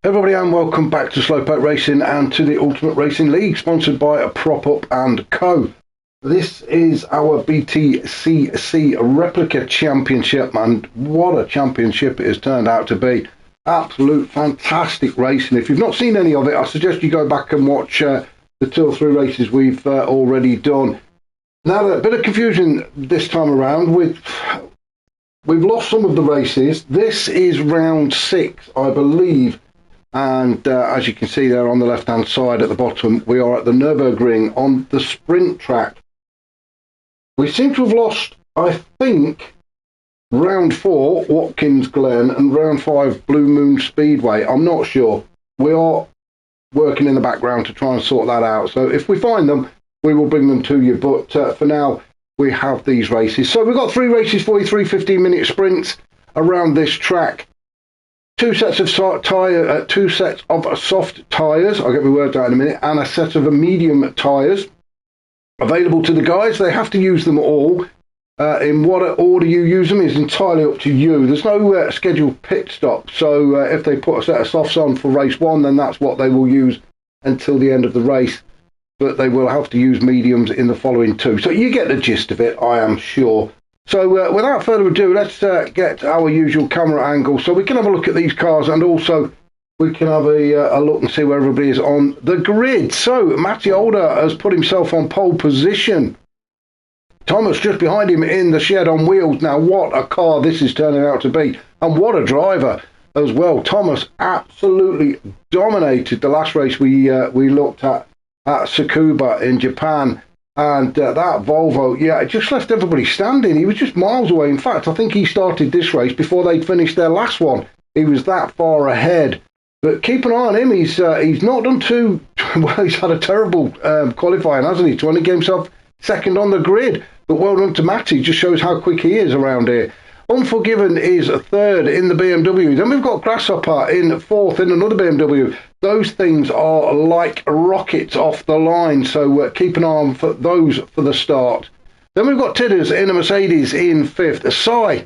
Everybody, and welcome back to Slowpoke Racing and to the Ultimate Racing League, sponsored by Prop Up and Co. This is our BTCC Replica Championship, and what a championship it has turned out to be. Absolute fantastic racing. If you've not seen any of it, I suggest you go back and watch the 2 or 3 races we've already done. Now, a bit of confusion this time around. We've lost some of the races. This is round 6, I believe. And as you can see there on the left-hand side at the bottom, we are at the Nurburgring on the sprint track. We seem to have lost, I think, round 4, Watkins Glen, and round 5, Blue Moon Speedway. I'm not sure. We are working in the background to try and sort that out. So if we find them, we will bring them to you. But for now, we have these races. So we've got 3 races for you, 3 15-minute sprints around this track. 2 sets of soft tyres, I'll get my words out in a minute, and a set of medium tyres available to the guys. They have to use them all. In what order you use them is entirely up to you. There's no scheduled pit stop, so if they put a set of softs on for race 1, then that's what they will use until the end of the race. But they will have to use mediums in the following 2. So you get the gist of it, I am sure. So without further ado, let's get our usual camera angle so we can have a look at these cars, and also we can have a look and see where everybody is on the grid. So Matty Older has put himself on pole position. Thomas just behind him in the shed on wheels. Now what a car this is turning out to be, and what a driver as well. Thomas absolutely dominated the last race we looked at Tsukuba in Japan. And that Volvo, yeah, it just left everybody standing. He was just miles away. In fact, I think he started this race before they'd finished their last one. He was that far ahead. But keep an eye on him. He's not done too well. He's had a terrible qualifying, hasn't he? To only get himself second on the grid. But well done to Matty. Just shows how quick he is around here. Unforgiven is 3rd in the BMW. Then we've got Grasshopper in 4th in another BMW. Those things are like rockets off the line, so keep an eye on for those for the start. Then we've got Tidders in a Mercedes in 5th. Sai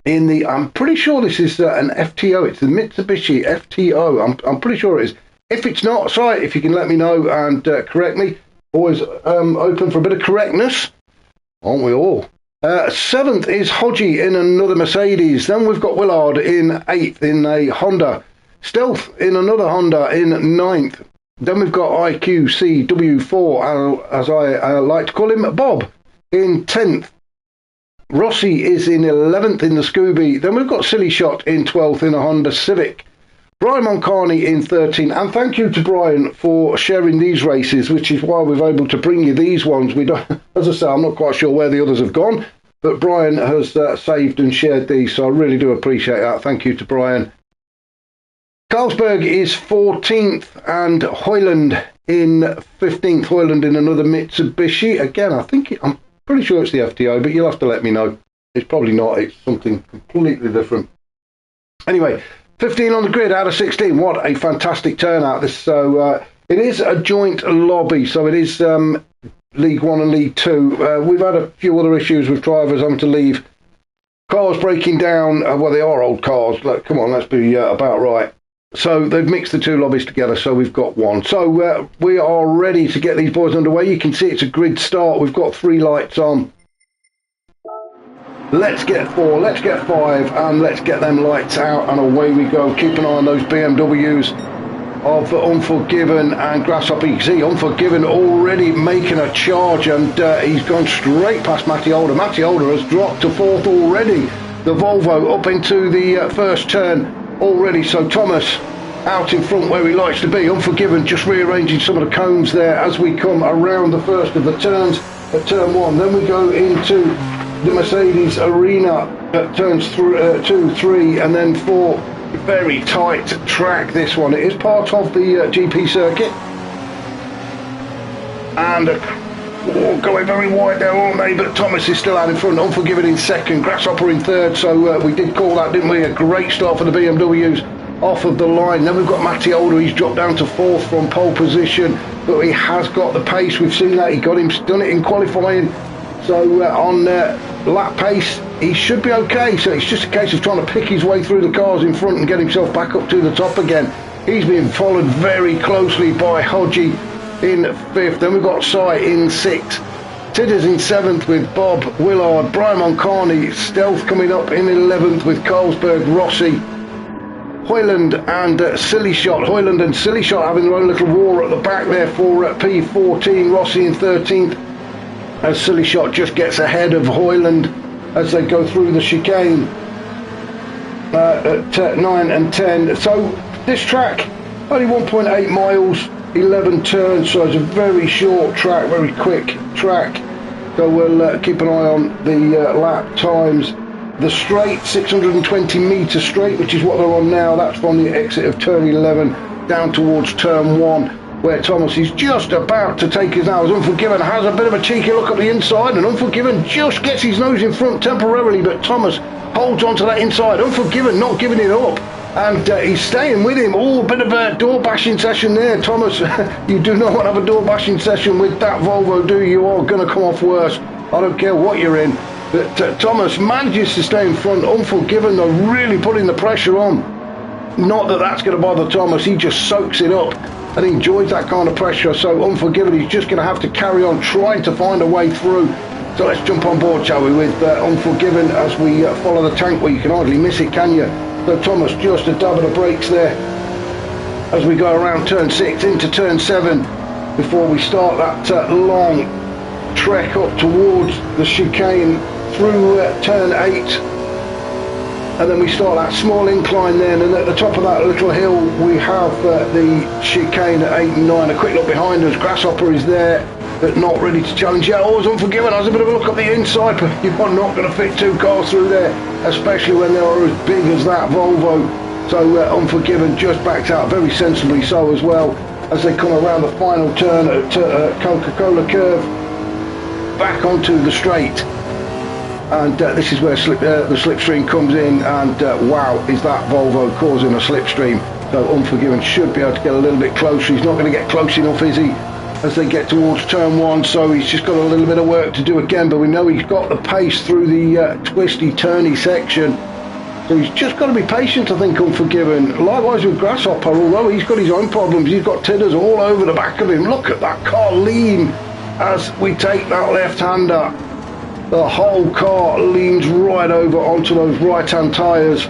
in the, I'm pretty sure this is an FTO. It's the Mitsubishi FTO. I'm pretty sure it is. If it's not, Sai, if you can let me know and correct me. Always open for a bit of correctness, aren't we all? 7th is Hodgie in another Mercedes. Then we've got Willard in 8th in a Honda. Stealth in another Honda in 9th. Then we've got IQCW4, as I like to call him, Bob, in 10th. Rossi is in 11th in the Scooby. Then we've got Silly Shot in 12th in a Honda Civic. Brian Moncani in 13th. And thank you to Brian for sharing these races, which is why we're able to bring you these ones. We don't, as I say, I'm not quite sure where the others have gone, but Brian has saved and shared these, so I really do appreciate that. Thank you to Brian. Carlsberg is 14th and Hoyland in 15th. Hoyland in another Mitsubishi. Again, I'm pretty sure it's the FTO, but you'll have to let me know. It's probably not. It's something completely different. Anyway, 15 on the grid out of 16. What a fantastic turnout. So it is a joint lobby, so it is League 1 and League 2. We've had a few other issues with drivers having to leave. Cars breaking down. Well, they are old cars. Look, come on, let's be about right. So they've mixed the 2 lobbies together, so we've got one. So we are ready to get these boys underway. You can see it's a grid start. We've got 3 lights on. Let's get 4, let's get 5, and let's get them lights out, and away we go. Keep an eye on those BMWs of Unforgiven and Grasshopper. You can see Unforgiven already making a charge, and he's gone straight past Matty Older. Matty Older has dropped to 4th already. The Volvo up into the first turn already, so Thomas out in front where he likes to be. Unforgiven just rearranging some of the cones there as we come around the first of the turns at turn 1. Then we go into the Mercedes arena at turns 2, 3 and then 4. Very tight track, this one. It is part of the GP circuit, and going very wide there, aren't they? But Thomas is still out in front. Unforgiven in 2nd, Grasshopper in 3rd. So we did call that, didn't we? A great start for the BMWs off of the line. Then we've got Matty Older. He's dropped down to 4th from pole position, but he has got the pace. We've seen that. He got him done it in qualifying. So on lap pace, he should be okay. So it's just a case of trying to pick his way through the cars in front and get himself back up to the top again. He's being followed very closely by Hodgie in 5th. Then we've got Sai in 6th. Tidders in 7th with Bob, Willard, Brian Moncarney, Stealth coming up in 11th with Carlsberg, Rossi, Hoyland and Silly Shot. Hoyland and Silly Shot having their own little war at the back there for P14. Rossi in 13th as Silly Shot just gets ahead of Hoyland as they go through the chicane at 9 and 10. So this track, only 1.8 miles, 11 turns, so it's a very short track, very quick track. So we'll keep an eye on the lap times. The straight, 620 metre straight, which is what they're on now. That's from the exit of turn 11 down towards turn 1, where Thomas is just about to take his nose. Unforgiven has a bit of a cheeky look at the inside, and Unforgiven just gets his nose in front temporarily, but Thomas holds on to that inside. Unforgiven not giving it up, and he's staying with him. Oh, a bit of a door bashing session there, Thomas. You do not want to have a door bashing session with that Volvo, do you? You are going to come off worse. I don't care what you're in. But Thomas manages to stay in front. Unforgiven, they're really putting the pressure on. Not that that's going to bother Thomas. He just soaks it up and enjoys that kind of pressure. So Unforgiven, he's just going to have to carry on trying to find a way through. So let's jump on board, shall we, with Unforgiven as we follow the tank. Well, you can hardly miss it, can you? So Thomas just a dab of the brakes there as we go around turn 6 into turn 7 before we start that long trek up towards the chicane through turn 8, and then we start that small incline then, and at the top of that little hill we have the chicane at 8 and 9. A quick look behind us, Grasshopper is there but not ready to challenge yet. Always Unforgiven has a bit of a look at the inside, but you're not going to fit 2 cars through there, especially when they are as big as that Volvo. So Unforgiven just backs out very sensibly so as well as they come around the final turn at Coca-Cola curve back onto the straight. And this is where the slipstream comes in, and wow, is that Volvo causing a slipstream. So Unforgiven should be able to get a little bit closer. He's not going to get close enough, is he, as they get towards turn 1, so he's just got a little bit of work to do again, but we know he's got the pace through the twisty, turny section. So he's just got to be patient, I think, Unforgiven. Likewise with Grasshopper, although he's got his own problems. He's got tidders all over the back of him. Look at that car lean as we take that left-hander. The whole car leans right over onto those right-hand tyres.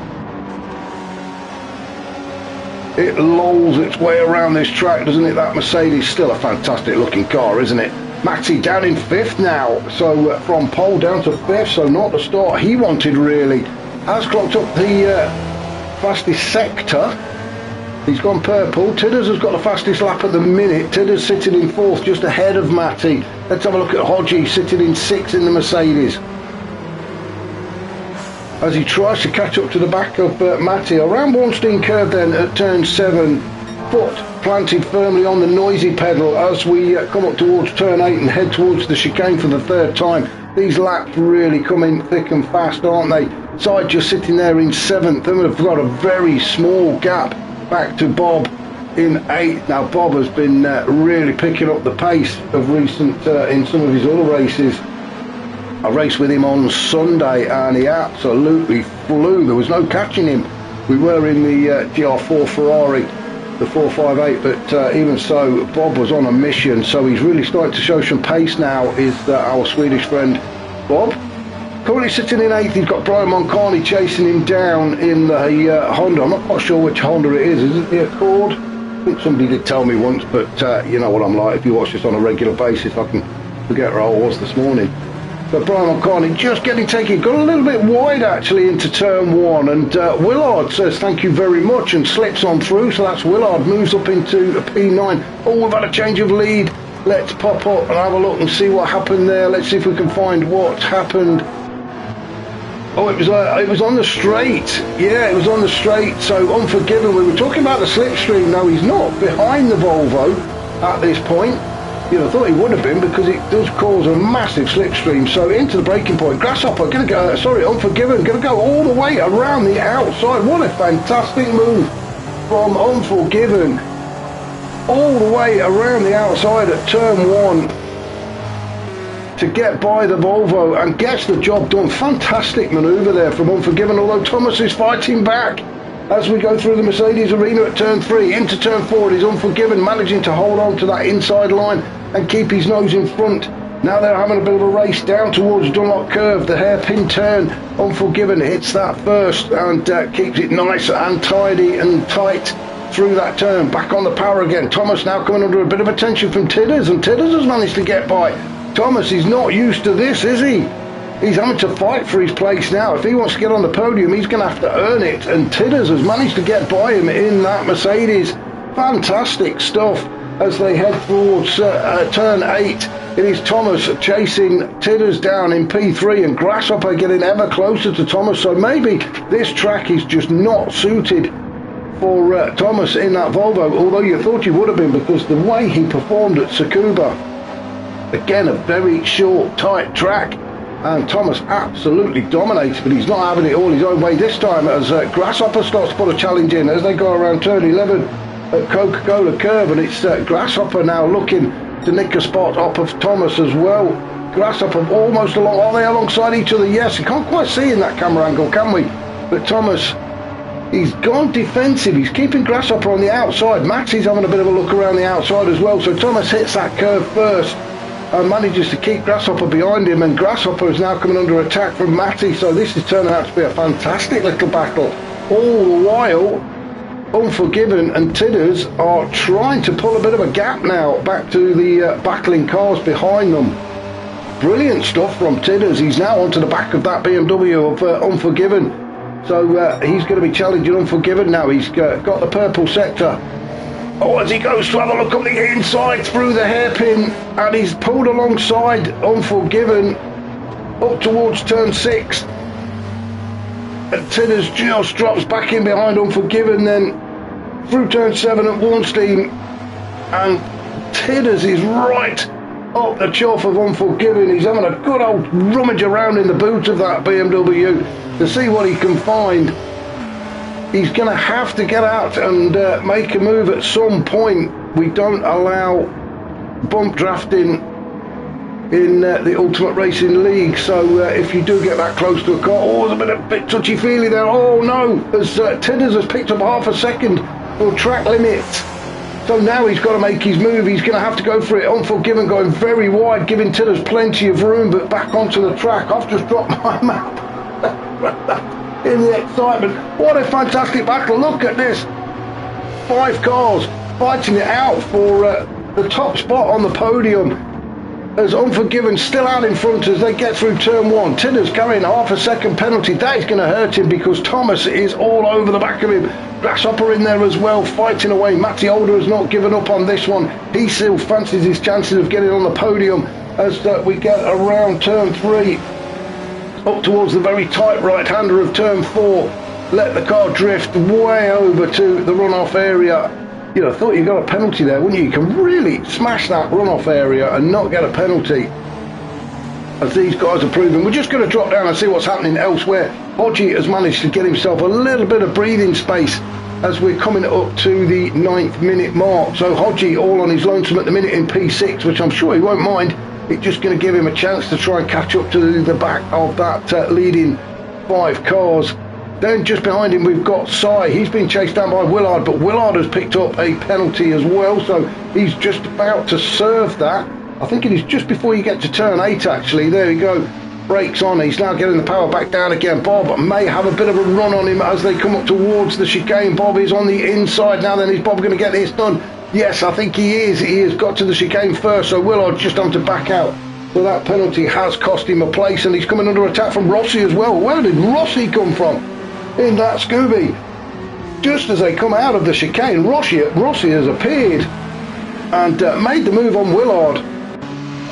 It lolls its way around this track, doesn't it? That Mercedes, still a fantastic looking car, isn't it? Maxi down in 5th now, so from pole down to 5th, so not the start he wanted really. Has clocked up the fastest sector. He's gone purple. Tidders has got the fastest lap at the minute. Tidders sitting in 4th, just ahead of Matty. Let's have a look at Hodgie sitting in 6th in the Mercedes, as he tries to catch up to the back of Matty. Around Warnstein curve then at turn 7, foot planted firmly on the noisy pedal as we come up towards turn 8 and head towards the chicane for the 3rd time. These laps really come in thick and fast, aren't they? Side just sitting there in 7th, and we've got a very small gap back to Bob in 8th. Now Bob has been really picking up the pace of recent in some of his other races. I raced with him on Sunday and he absolutely flew. There was no catching him. We were in the GR4 Ferrari, the 458, but even so, Bob was on a mission. So he's really starting to show some pace now, is our Swedish friend Bob. Currently sitting in 8th, he's got Brian Moncarney chasing him down in the Honda. I'm not quite sure which Honda it is. Is it the Accord? I think somebody did tell me once, but you know what I'm like. If you watch this on a regular basis, I can forget where I was this morning. But Brian Moncarney just getting taken, got a little bit wide actually into turn 1, and Willard says thank you very much and slips on through. So that's Willard, moves up into a P9. Oh, we've had a change of lead. Let's pop up and have a look and see what happened there. Let's see if we can find what happened. Oh, it was on the straight. Yeah, it was on the straight. So Unforgiven, we were talking about the slipstream. No, he's not behind the Volvo at this point. You'd have thought he would have been, because it does cause a massive slipstream. So into the braking point, Grasshopper going to go, Unforgiven going to go all the way around the outside. What a fantastic move from Unforgiven, all the way around the outside at turn 1. to get by the Volvo and gets the job done. Fantastic manoeuvre there from Unforgiven, although Thomas is fighting back. As we go through the Mercedes arena at turn 3, into turn 4, it is Unforgiven managing to hold on to that inside line and keep his nose in front. Now they're having a bit of a race down towards Dunlop Curve, the hairpin turn. Unforgiven hits that first and keeps it nice and tidy and tight through that turn. Back on the power again. Thomas now coming under a bit of attention from Tidders, and Tidders has managed to get by. Thomas is not used to this, is he? He's having to fight for his place now. If he wants to get on the podium, he's going to have to earn it. And Tidders has managed to get by him in that Mercedes. Fantastic stuff as they head towards turn 8. It is Thomas chasing Tidders down in P3 and Grasshopper getting ever closer to Thomas. So maybe this track is just not suited for Thomas in that Volvo, although you thought he would have been, because the way he performed at Tsukuba, again a very short, tight track. And Thomas absolutely dominates, but he's not having it all his own way this time as Grasshopper starts to put a challenge in as they go around turn 11 at Coca-Cola Curve, and it's Grasshopper now looking to nick a spot off of Thomas as well. Grasshopper almost along, are they alongside each other? Yes, you can't quite see in that camera angle, can we? But Thomas, he's gone defensive, he's keeping Grasshopper on the outside. Maxie's having a bit of a look around the outside as well, so Thomas hits that curve first and manages to keep Grasshopper behind him, and Grasshopper is now coming under attack from Matty, so this is turning out to be a fantastic little battle. All the while, Unforgiven and Tidders are trying to pull a bit of a gap now back to the battling cars behind them. Brilliant stuff from Tidders. He's now onto the back of that BMW of Unforgiven, so he's going to be challenging Unforgiven now. He's got the purple sector. Oh, as he goes to have a look on the inside through the hairpin, and he's pulled alongside Unforgiven up towards turn 6. And Tidders just drops back in behind Unforgiven, then through turn 7 at Warnstein. And Tidders is right up the chuff of Unforgiven. He's having a good old rummage around in the boot of that BMW to see what he can find. He's going to have to get out and make a move at some point. We don't allow bump drafting in the Ultimate Racing League, so if you do get that close to a car, oh, there's a bit touchy-feely there. Oh no, as Tidders has picked up half a second for track limits. So now he's got to make his move. He's going to have to go for it. Unforgiven going very wide, giving Tidders plenty of room, but back onto the track. I've just dropped my map. In the excitement. What a fantastic battle. Look at this. 5 cars fighting it out for the top spot on the podium, as Unforgiven still out in front as they get through turn 1. Tidders carrying half a second penalty. That is going to hurt him because Thomas is all over the back of him. Grasshopper in there as well, fighting away. Matty Older has not given up on this one. He still fancies his chances of getting on the podium as we get around turn 3. Up towards the very tight right-hander of turn 4. Let the car drift way over to the runoff area. You know, thought you got a penalty there, wouldn't you? You can really smash that runoff area and not get a penalty, as these guys are proving. We're just going to drop down and see what's happening elsewhere. Hodgie has managed to get himself a little bit of breathing space as we're coming up to the 9th minute mark. So Hodgie all on his lonesome at the minute in P6, which I'm sure he won't mind. It's just going to give him a chance to try and catch up to the back of that leading 5 cars. Then just behind him we've got Sai. He's been chased down by Willard, but Willard has picked up a penalty as well, so he's just about to serve that. I think it is just before you get to turn 8 actually. There we go. Brakes on. He's now getting the power back down again. Bob may have a bit of a run on him as they come up towards the chicane. Bob is on the inside now. Then is Bob going to get this done? Yes, I think he is. He has got to the chicane first, so Willard just on to back out. So that penalty has cost him a place, and he's coming under attack from Rossi as well. Where did Rossi come from in that Scooby? Just as they come out of the chicane, Rossi has appeared and made the move on Willard.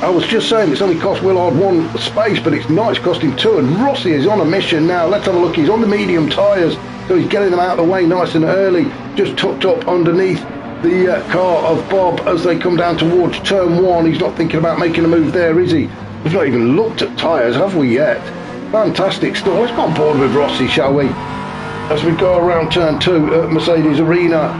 I was just saying it's only cost Willard 1 space, but it's not, it's cost him 2, and Rossi is on a mission now. Let's have a look. He's on the medium tyres, so he's getting them out of the way nice and early, just tucked up underneath the car of Bob as they come down towards turn 1. He's not thinking about making a move there, is he? We've not even looked at tyres, have we yet? Fantastic stuff. Let's go on board with Rossi, shall we? As we go around turn 2 at Mercedes Arena.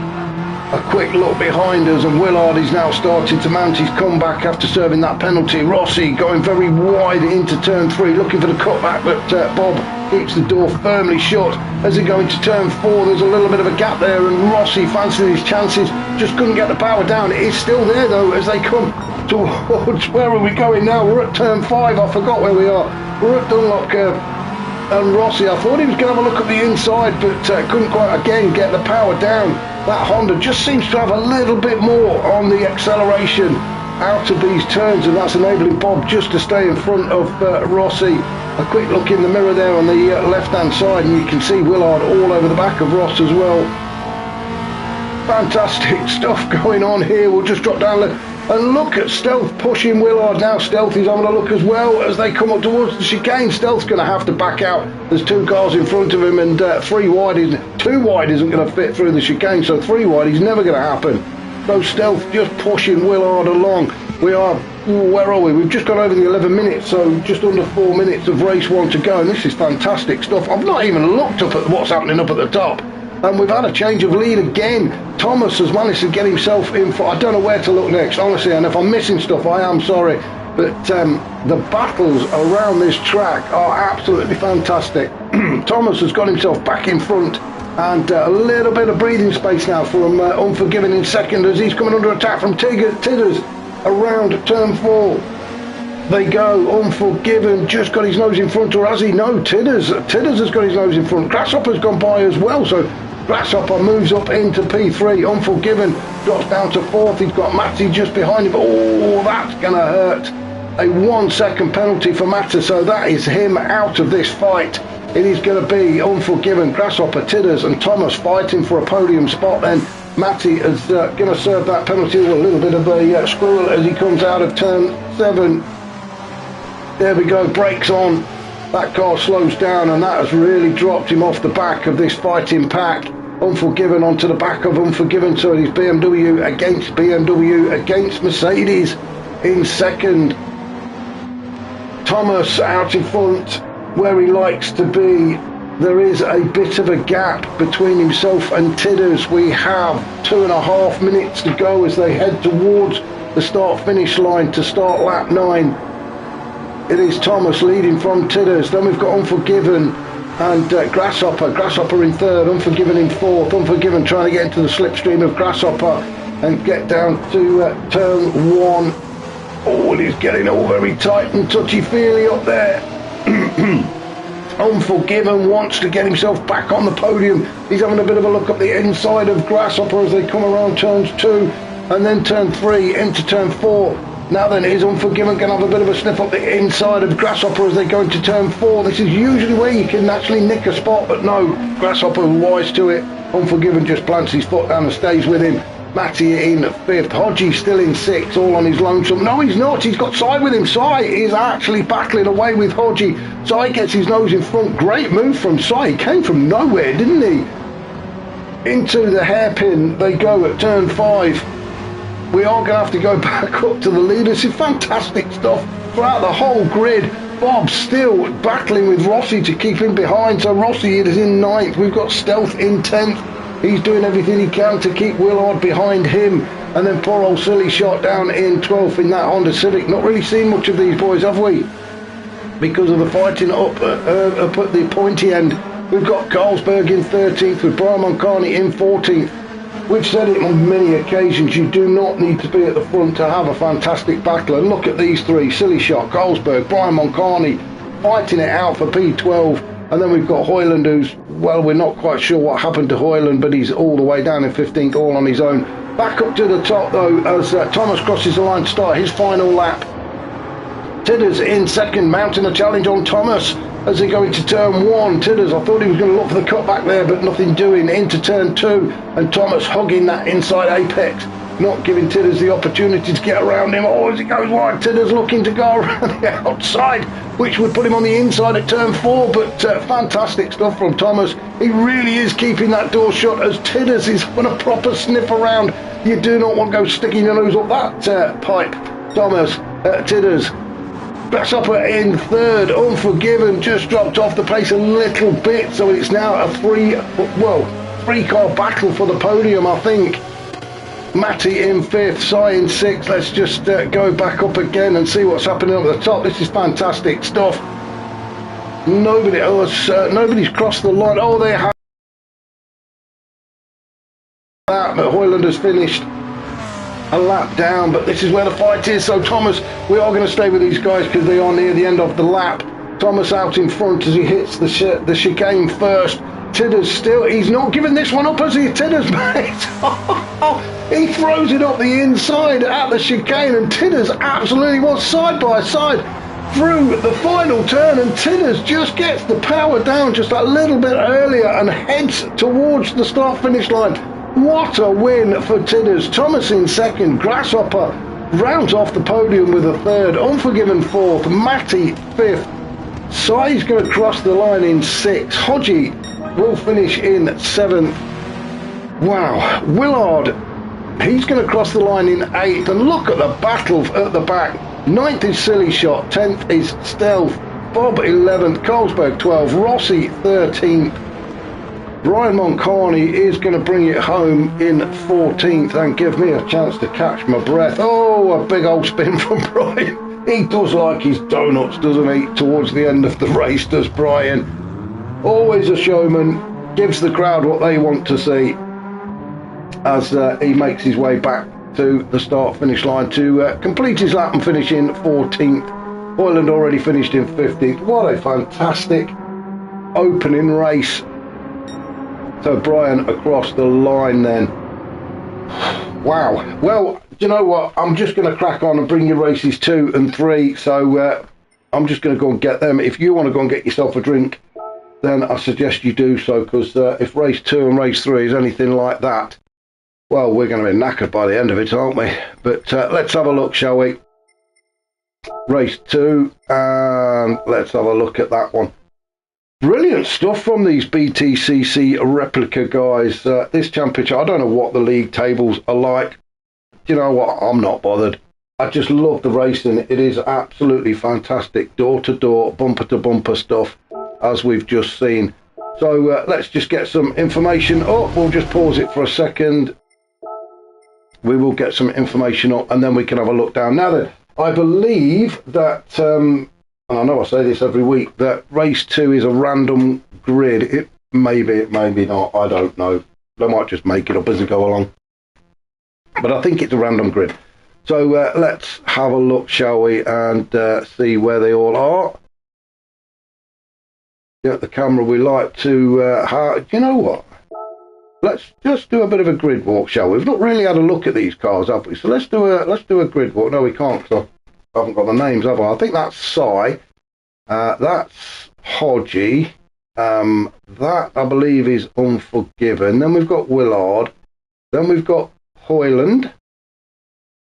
A quick look behind us, and Willard is now starting to mount his comeback after serving that penalty. Rossi going very wide into turn 3, looking for the cutback, but Bob keeps the door firmly shut. As they go into turn 4, there's a little bit of a gap there, and Rossi fancying his chances, just couldn't get the power down. It is still there though as they come towards, where are we going now? We're at turn 5, I forgot where we are. We're at Dunlop and Rossi. I thought he was going to have a look at the inside, but couldn't quite again get the power down. That Honda just seems to have a little bit more on the acceleration out of these turns, and that's enabling Bob just to stay in front of Rossi. A quick look in the mirror there on the left hand side, and you can see Willard all over the back of Ross as well. Fantastic stuff going on here. We'll just drop down and look at Stealth pushing Willard. Now Stealth is having a look as well as they come up towards the chicane. Stealth's going to have to back out. There's 2 cars in front of him, and 2 wide isn't going to fit through the chicane, so 3 wide is never going to happen. So Stealth just pushing Willard along. We are, where are we? We've just gone over the 11 minutes, so just under 4 minutes of race 1 to go, and this is fantastic stuff. I've not even looked up at what's happening up at the top. And we've had a change of lead again. Thomas has managed to get himself in for, I don't know where to look next, honestly, and if I'm missing stuff, I am sorry. But the battles around this track are absolutely fantastic. Thomas has got himself back in front, and a little bit of breathing space now from Unforgiven in second as he's coming under attack from Tidders around turn 4. They go. Unforgiven just got his nose in front, or has he? No, Tidders has got his nose in front. Grasshopper's gone by as well, so Grasshopper moves up into P3. Unforgiven drops down to 4th. He's got Matty just behind him. Oh, that's going to hurt. A 1 second penalty for Matty, so that is him out of this fight. It is going to be Unforgiven, Grasshopper, Tidders and Thomas fighting for a podium spot. Then Matty is going to serve that penalty with a little bit of a squirrel as he comes out of turn 7. There we go, brakes on. That car slows down, and that has really dropped him off the back of this fighting pack. Unforgiven onto the back of Unforgiven, so it is BMW against Mercedes in second. Thomas out in front where he likes to be. There is a bit of a gap between himself and Tidders. We have 2.5 minutes to go as they head towards the start-finish line to start lap 9. It is Thomas leading from Tidders. Then we've got Unforgiven and Grasshopper. Grasshopper in 3rd, Unforgiven in 4th. Unforgiven trying to get into the slipstream of Grasshopper and get down to turn 1. Oh, and he's getting all very tight and touchy-feely up there. Unforgiven wants to get himself back on the podium. He's having a bit of a look up the inside of Grasshopper as they come around turns 2 and then turn 3 into turn 4. Now then, is Unforgiven going to have a bit of a sniff up the inside of Grasshopper as they go into turn 4? This is usually where you can actually nick a spot, but no, Grasshopper wise to it. Unforgiven just plants his foot down and stays with him. Matty in 5th, Hodgie still in 6th, all on his lonesome. No, he's not, he's got Sai with him. Sai is actually battling away with Hodgie. Sai gets his nose in front. Great move from Sai, he came from nowhere, didn't he? Into the hairpin they go at turn 5. We are going to have to go back up to the lead. This is fantastic stuff throughout the whole grid. Bob still battling with Rossi to keep him behind. So Rossi is in 9th. We've got Stealth in 10th. He's doing everything he can to keep Willard behind him. And then poor old Silly shot down in 12th in that Honda Civic. Not really seen much of these boys, have we? Because of the fighting up at the pointy end. We've got Carlsberg in 13th with Brian Moncani in 14th. We've said it on many occasions, you do not need to be at the front to have a fantastic battle. And look at these 3, Silly Shot, Carlsberg, Brian Moncani, fighting it out for P12. And then we've got Hoyland, who's, well, we're not quite sure what happened to Hoyland, but he's all the way down in 15th, all on his own. Back up to the top, though, as Thomas crosses the line to start his final lap. Tidders in 2nd, mounting a challenge on Thomas as they go into turn 1. Tidders, I thought he was going to look for the cutback there, but nothing doing. Into turn 2, and Thomas hugging that inside apex, not giving Tidders the opportunity to get around him. Oh, as he goes wide, Tidders looking to go around the outside, which would put him on the inside at turn 4, but fantastic stuff from Thomas. He really is keeping that door shut as Tidders is on a proper sniff around. You do not want to go sticking your nose up that pipe. Thomas, Tidders, Grasshopper in 3rd. Unforgiven just dropped off the pace a little bit, so it's now a three-car battle for the podium, I think. Matty in 5th, Si in 6th. Let's just go back up again and see what's happening up at the top. This is fantastic stuff. Nobody else, nobody's crossed the line. Oh, they have that, but Hoyland has finished a lap down, but this is where the fight is. So Thomas, we are going to stay with these guys because they are near the end of the lap. Thomas out in front as he hits the chicane first. Tidders still, he's not giving this one up, as he? Tidders, mate. He throws it up the inside at the chicane, and Tidders absolutely was side by side through the final turn, and Tidders just gets the power down just a little bit earlier and heads towards the start finish line. What a win for Tidders. Thomas in 2nd, Grasshopper rounds off the podium with a 3rd, Unforgiven 4th, Matty 5th. Sai's going to cross the line in 6th. Hodgie will finish in 7th. Wow. Willard, he's going to cross the line in 8th. And look at the battle at the back. 9th is Silly Shot. 10th is Stealth. Bob 11th. Carlsberg 12th. Rossi 13th. Brian Moncarney is going to bring it home in 14th and give me a chance to catch my breath. Oh, a big old spin from Brian. He does like his donuts, doesn't he, towards the end of the race, does Brian. Always a showman, gives the crowd what they want to see as he makes his way back to the start-finish line to complete his lap and finish in 14th. Hoyland already finished in 15th. What a fantastic opening race. So Brian across the line then. Wow. Well, do you know what? I'm just going to crack on and bring you races 2 and 3. So I'm just going to go and get them. If you want to go and get yourself a drink, then I suggest you do so, because if race 2 and race 3 is anything like that, well, we're going to be knackered by the end of it, aren't we? But let's have a look, shall we? Race 2, and let's have a look at that one. Brilliant stuff from these BTCC replica guys. This championship, I don't know what the league tables are like. Do you know what? I'm not bothered. I just love the racing. It is absolutely fantastic. Door-to-door, bumper-to-bumper stuff, as we've just seen. So let's just get some information up. We'll just pause it for a second. We will get some information up, and then we can have a look down. Now then, I believe that... and I know I say this every week, that race 2 is a random grid. It may be, it may be not, I don't know. They might just make it up as they go along. But I think it's a random grid. So let's have a look, shall we, and see where they all are. Get the camera we like to... you know what? Let's just do a bit of a grid walk, shall we? We've not really had a look at these cars, have we? So let's do a grid walk. No, we can't, because I haven't got the names, have I? I think that's Si. That's Hodgie. That, I believe, is Unforgiven. Then we've got Willard. Then we've got Hoyland.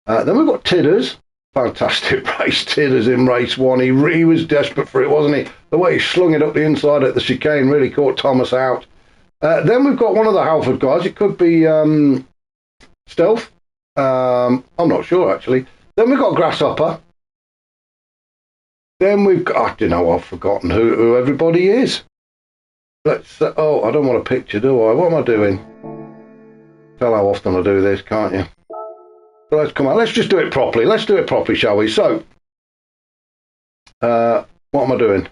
Then we've got Tidders. Fantastic race. Tidders in race 1. He was desperate for it, wasn't he? The way he slung it up the inside at the chicane really caught Thomas out. Then we've got one of the Halford guys. It could be Stealth. I'm not sure, actually. Then we've got Grasshopper. Then we've got, I don't know, I've forgotten who everybody is. Let's, oh, I don't want a picture, do I? What am I doing? Tell how often I do this, can't you? So let's come on, let's just do it properly. Let's do it properly, shall we? So, what am I doing?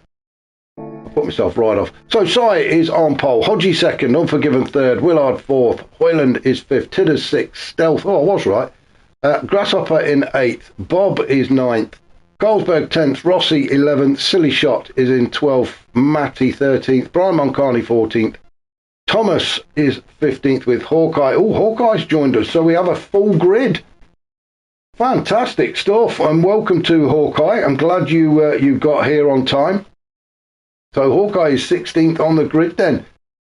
I put myself right off. So, Si is on pole, Hodgie 2nd, Unforgiven 3rd, Willard 4th, Hoyland is 5th, Tidders 6th, Stealth, oh, I was right. Grasshopper in 8th, Bob is 9th, Carlsberg 10th, Rossi 11th, Silly Shot is in 12th, Matty 13th, Brian Moncarney 14th, Thomas is 15th with Hawkeye. Oh, Hawkeye's joined us, so we have a full grid. Fantastic stuff, and welcome to Hawkeye. I'm glad you got here on time. So Hawkeye is 16th on the grid then.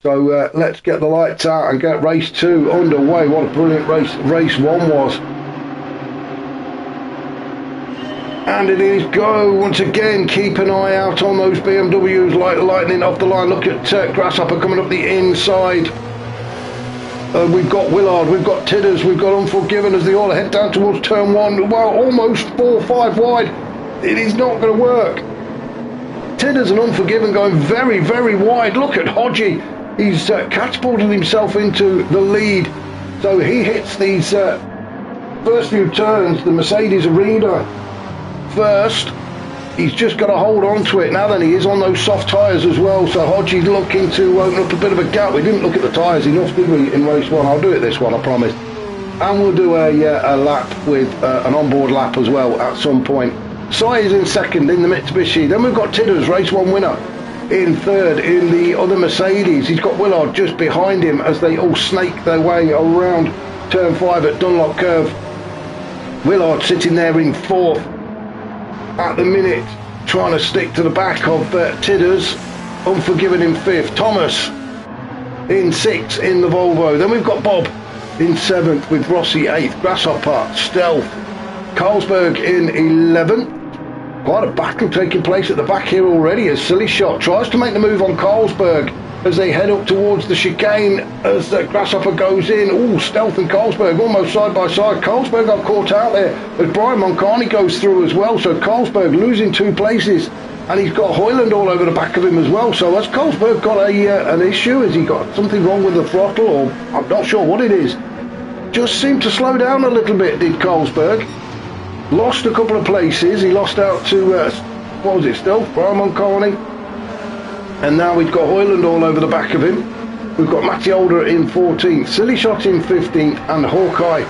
So let's get the lights out and get race 2 underway. What a brilliant race 1 was. And it is go. Once again, keep an eye out on those BMWs like lightning off the line. Look at Grasshopper coming up the inside. We've got Willard, we've got Tidders, we've got Unforgiven as they all head down towards turn 1. Well, almost 4 or 5 wide. It is not going to work. Tidders and Unforgiven going very, very wide. Look at Hodgie. He's catapulted himself into the lead. So he hits these first few turns, the Mercedes Arena first. He's just got to hold on to it now. Then he is on those soft tyres as well, so Hodgie's looking to open up a bit of a gap. We didn't look at the tyres enough, did we, in race one? I'll do it this one, I promise. And we'll do a lap with an onboard lap as well at some point. Sai is in second in the Mitsubishi. Then we've got Tidders, race one winner, in third in the other Mercedes. He's got Willard just behind him as they all snake their way around turn 5 at Dunlop Curve. Willard sitting there in fourth at the minute, trying to stick to the back of Tidders. Unforgiven in fifth. Thomas in sixth in the Volvo. Then we've got Bob in seventh with Rossi eighth. Grasshopper, Stealth, Carlsberg in 11th. Quite a battle taking place at the back here already as Silly Shot tries to make the move on Carlsberg as they head up towards the chicane as Grasshopper goes in. Ooh, Stealth and Carlsberg almost side by side. Carlsberg got caught out there as Brian Moncani goes through as well, so Carlsberg losing 2 places, and he's got Hoyland all over the back of him as well. So has Carlsberg got an issue? Has he got something wrong with the throttle, or I'm not sure what it is? Just seemed to slow down a little bit, did Carlsberg. Lost a couple of places. He lost out to what was it, Stealth, Brian Moncani. And now we've got Hoyland all over the back of him. We've got Matty Older in 14th, Silly Shot in 15th, and Hawkeye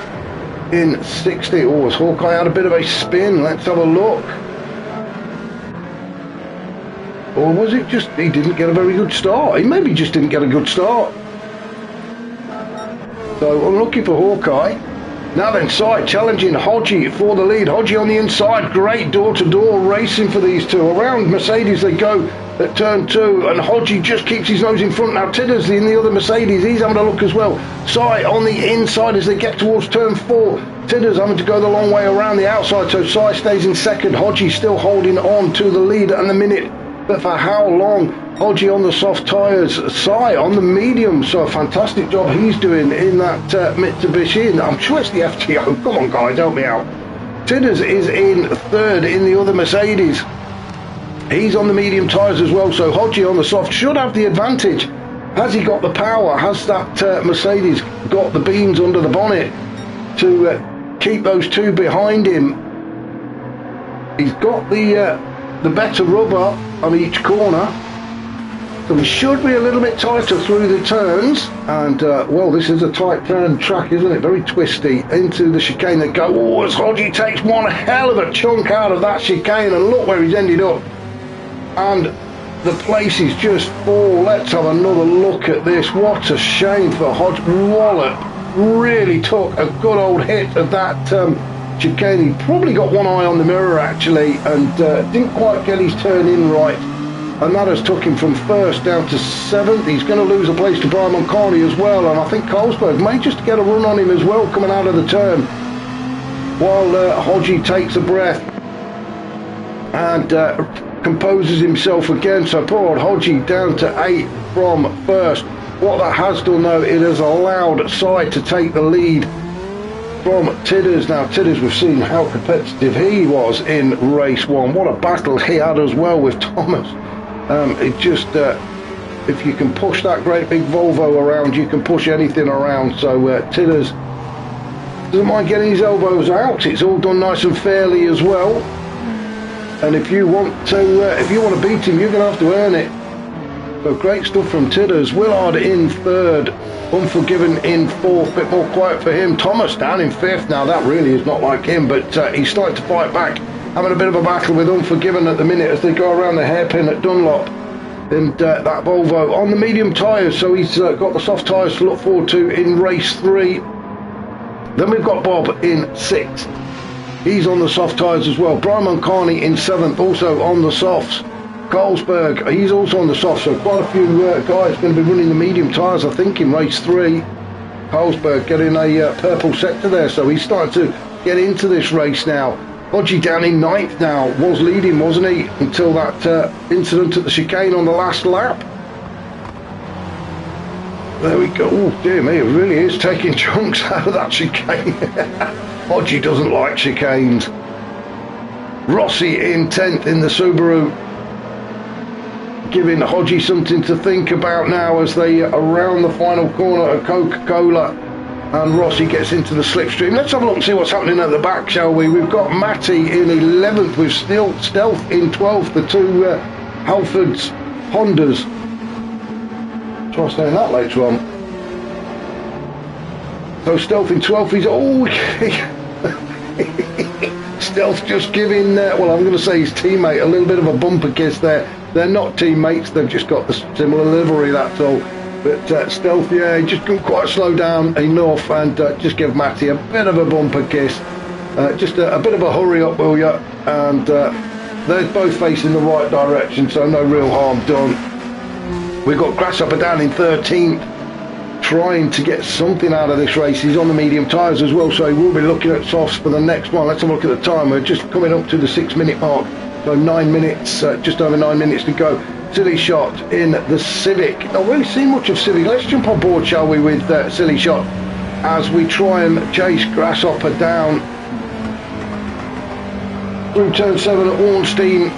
in 16th. Oh, has Hawkeye had a bit of a spin? Let's have a look. Or was it just he didn't get a very good start? He maybe just didn't get a good start. So unlucky for Hawkeye. Now then, Sai challenging Hodgie for the lead. Hodgie on the inside. Great door-to-door racing for these two. Around Mercedes they go at turn 2, and Hodgie just keeps his nose in front. Now Tidders in the other Mercedes, he's having a look as well. Sai on the inside as they get towards turn 4. Tidders having to go the long way around the outside, so Sai stays in second. Hodgie still holding on to the lead at the minute. But for how long? Hodgie on the soft tyres, Sai on the medium, so a fantastic job he's doing in that Mitsubishi. And I'm sure it's the FTO. Come on guys, help me out. Tidders is in third in the other Mercedes. He's on the medium tyres as well, so Hodgie on the soft should have the advantage. Has he got the power? Has that Mercedes got the beans under the bonnet to keep those two behind him? He's got the better rubber on each corner, so he should be a little bit tighter through the turns. And well, this is a tight turn track, isn't it? Very twisty into the chicane they go. Oh, as Hodgie takes one hell of a chunk out of that chicane, and look where he's ended up. And the place is just full. Let's have another look at this. What a shame for Hodge. Wallop really took a good old hit of that chicane. He probably got one eye on the mirror actually, and didn't quite get his turn in right, and that has took him from first down to 7th. He's going to lose a place to Brian Moncani as well, and I think Carlsberg may just get a run on him as well coming out of the turn, while Hodgie takes a breath and composes himself again. So poor old Hodgie down to 8th from first. What that has done though, it has allowed Sai to take the lead from Tidders. Now Tidders, we've seen how competitive he was in race 1. What a battle he had as well with Thomas. It just if you can push that great big Volvo around, you can push anything around. So Tidders doesn't mind getting his elbows out. It's all done nice and fairly as well. And if you want to beat him, you're going to have to earn it. So great stuff from Tidders. Willard in third, Unforgiven in fourth, bit more quiet for him. Thomas down in fifth. Now that really is not like him, but he's starting to fight back, having a bit of a battle with Unforgiven at the minute as they go around the hairpin at Dunlop. And that Volvo on the medium tyres, so he's got the soft tyres to look forward to in race 3. Then we've got Bob in 6th. He's on the soft tyres as well. Brian Moncani in 7th, also on the softs. Carlsberg, he's also on the soft, so quite a few guys going to be running the medium tyres, I think, in race 3. Carlsberg getting a purple sector there, so he's starting to get into this race now. Hodgie down in 9th now, was leading, wasn't he, until that incident at the chicane on the last lap. There we go. Oh dear me, it really is taking chunks out of that chicane. Hodgie doesn't like chicanes. Rossi in 10th in the Subaru, giving Hodgie something to think about now as they are around the final corner of Coca-Cola. and Rossi gets into the slipstream. Let's have a look and see what's happening at the back, shall we? We've got Matty in 11th with Stealth in 12th, the two Halfords Hondas. Try saying that later on. So Stealth in 12th, he's Stealth just giving, well, I'm going to say his teammate a little bit of a bumper kiss there. They're not teammates, they've just got the similar livery, that's all. But Stealth, yeah, he just couldn't quite slow down enough and just give Matty a bit of a bumper kiss. Just a bit of a hurry up, will ya? And they're both facing the right direction, so no real harm done. We've got Grasshopper down in 13th, trying to get something out of this race. He's on the medium tyres as well, so he will be looking at softs for the next one. Let's have a look at the time. We're just coming up to the 6-minute mark, so 9 minutes, just over 9 minutes to go. Silly Shot in the Civic. Not really seen much of Civic. Let's jump on board, shall we, with Silly Shot as we try and chase Grasshopper down through turn 7 at Ornstein.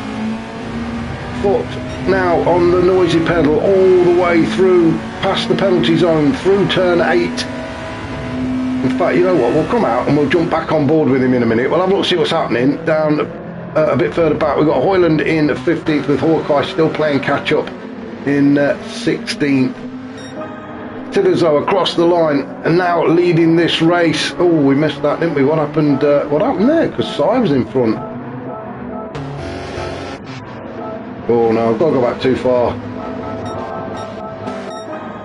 Foot now on the noisy pedal all the way through past the penalty zone, through turn 8. In fact, you know what, we'll come out and we'll jump back on board with him in a minute. We'll have a look, see what's happening down a bit further back. We've got Hoyland in 15th with Hawkeye still playing catch up in 16th. Tiderzo across the line and now leading this race. Oh, we missed that, didn't we? What happened there? Because Sai was in front. Oh no, I've got to go back too far.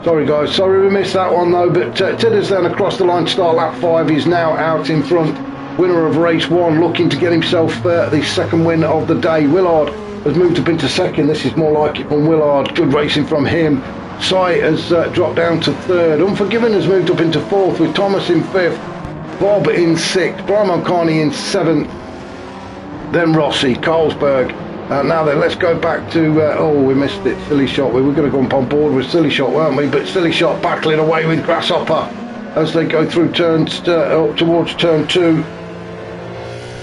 Sorry guys, sorry we missed that one though, but Tidders then across the line to start lap 5. He's now out in front. Winner of race 1, looking to get himself the second win of the day. Willard has moved up into second. This is more like it from Willard. Good racing from him. Sai has dropped down to 3rd. Unforgiven has moved up into 4th with Thomas in 5th. Bob in 6th. Brian Mulcahy in 7th. Then Rossi, Carlsberg. Now then, let's go back to, oh, we missed it, Silly Shot. We were going to go on board with Silly Shot, weren't we? But Silly Shot battling away with Grasshopper as they go through turns up towards turn 2.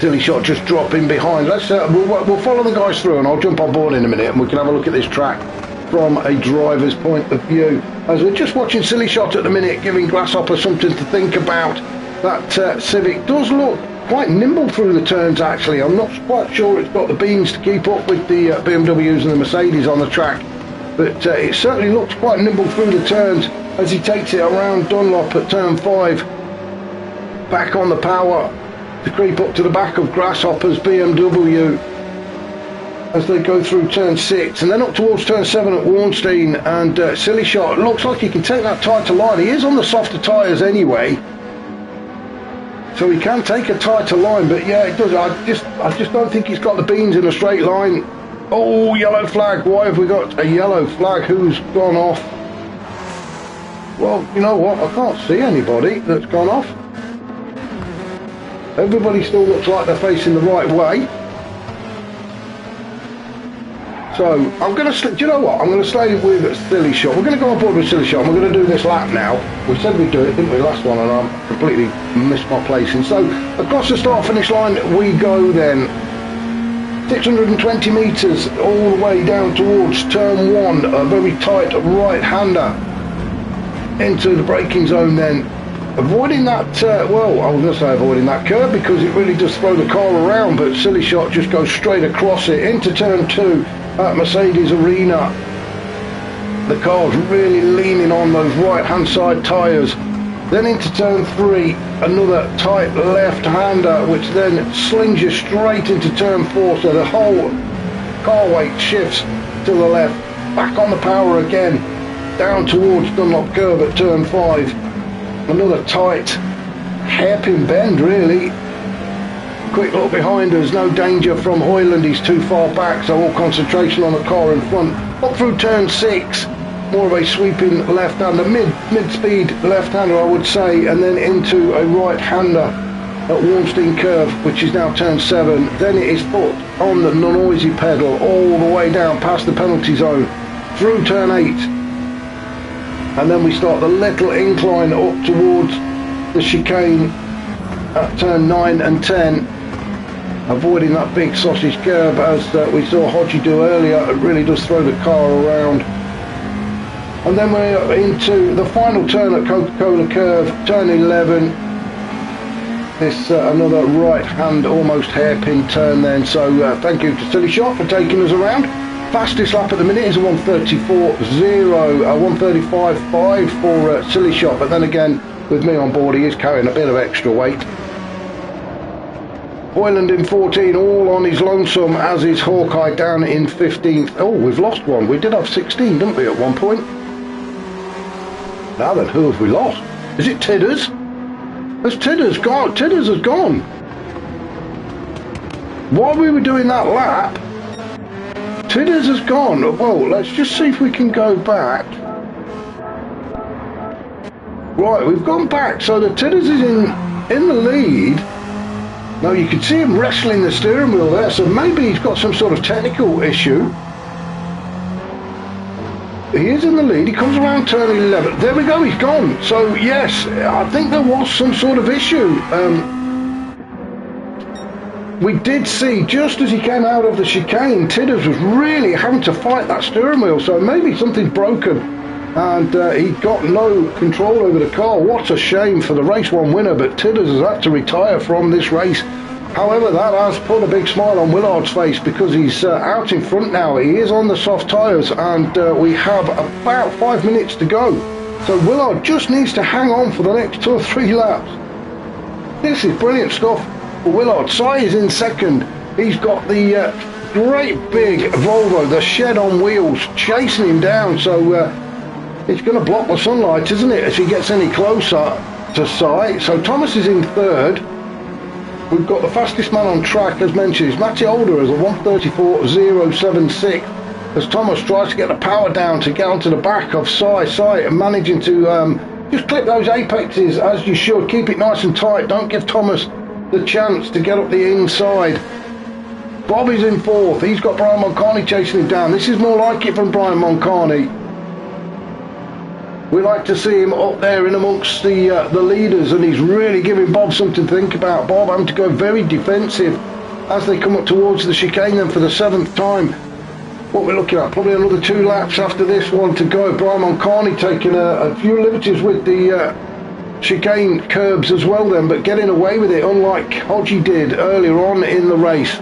Silly Shot just dropping behind. Let's we'll follow the guys through and I'll jump on board in a minute and we can have a look at this track from a driver's point of view. As we're just watching Silly Shot at the minute, giving Grasshopper something to think about. That Civic does look quite nimble through the turns actually. I'm not quite sure it's got the beans to keep up with the BMWs and the Mercedes on the track, but it certainly looks quite nimble through the turns as he takes it around Dunlop at turn 5, back on the power to creep up to the back of Grasshopper's BMW as they go through turn 6 and then up towards turn 7 at Warnstein. And Silly Shot looks like he can take that tighter line. He is on the softer tyres anyway, so he can take a tighter line, but yeah, it does. I just don't think he's got the beans in a straight line. Oh, yellow flag. Why have we got a yellow flag? Who's gone off? Well, you know what? I can't see anybody that's gone off. Everybody still looks like they're facing the right way. So I'm going to, do you know what? I'm going to stay with Silly Shot. We're going to go on board with Silly Shot and we're going to do this lap now. We said we'd do it, didn't we, last one, and I completely missed my placing. So across the start finish line we go then. 620 metres all the way down towards turn 1. A very tight right-hander into the braking zone then. Avoiding that, well, I was going to say avoiding that curve because it really does throw the car around, but Silly Shot just goes straight across it into turn 2 at Mercedes Arena. The car's really leaning on those right-hand side tyres. Then into turn 3, another tight left-hander, which then slings you straight into turn 4, so the whole car weight shifts to the left. Back on the power again, down towards Dunlop Curve at turn 5. Another tight hairpin bend really. Quick look behind us, no danger from Hoyland, he's too far back, so all concentration on the car in front. Up through turn 6, more of a sweeping left-hander, mid-speed left-hander I would say, and then into a right-hander at Warnstein Curve, which is now turn 7. Then it is put on the noisy pedal all the way down past the penalty zone, through turn 8. And then we start the little incline up towards the chicane at turn 9 and 10, avoiding that big sausage curb as we saw Hodgie do earlier. It really does throw the car around. And then we're into the final turn at Coca-Cola Curve, turn 11. This another right hand almost hairpin turn then, so thank you to Silly Shot for taking us around. Fastest lap at the minute is a 1:34.0, 1:35.5 for Silly Shot, but then again with me on board he is carrying a bit of extra weight. Hoyland in 14, all on his lonesome, as is Hawkeye down in 15th. Oh, we've lost one. We did have 16, didn't we, at one point? Now then, who have we lost? Is it Tidders? Has Tidders gone? Tidders has gone. While we were doing that lap, Tidders has gone. Well, let's just see if we can go back. Right, we've gone back, so the Tidders is in the lead. Now you can see him wrestling the steering wheel there, so maybe he's got some sort of technical issue. He is in the lead, he comes around turn 11. There we go, he's gone. So yes, I think there was some sort of issue. We did see, just as he came out of the chicane, Tidders was really having to fight that steering wheel, so maybe something's broken and he got no control over the car. What a shame for the race one winner, but Tidders has had to retire from this race. However, that has put a big smile on Willard's face because he's out in front now. He is on the soft tyres and we have about 5 minutes to go. So Willard just needs to hang on for the next 2 or 3 laps. This is brilliant stuff for Willard. Sai is in second. He's got the great big Volvo, the shed on wheels, chasing him down. So it's going to block the sunlight, isn't it, if he gets any closer to Sai. So Thomas is in third. We've got the fastest man on track, as mentioned, is Matty Older as a 1:34.076. As Thomas tries to get the power down to get onto the back of Sai. Sai managing to just clip those apexes as you should. Keep it nice and tight. Don't give Thomas the chance to get up the inside. Bob is in fourth. He's got Brian Moncani chasing him down. This is more like it from Brian Moncani. We like to see him up there in amongst the leaders, and he's really giving Bob something to think about. Bob having to go very defensive as they come up towards the chicane then for the 7th time. What we're looking at, probably another 2 laps after this one to go. Brian Moncani taking a few liberties with the chicane curbs as well then, but getting away with it, unlike Hodgie did earlier on in the race.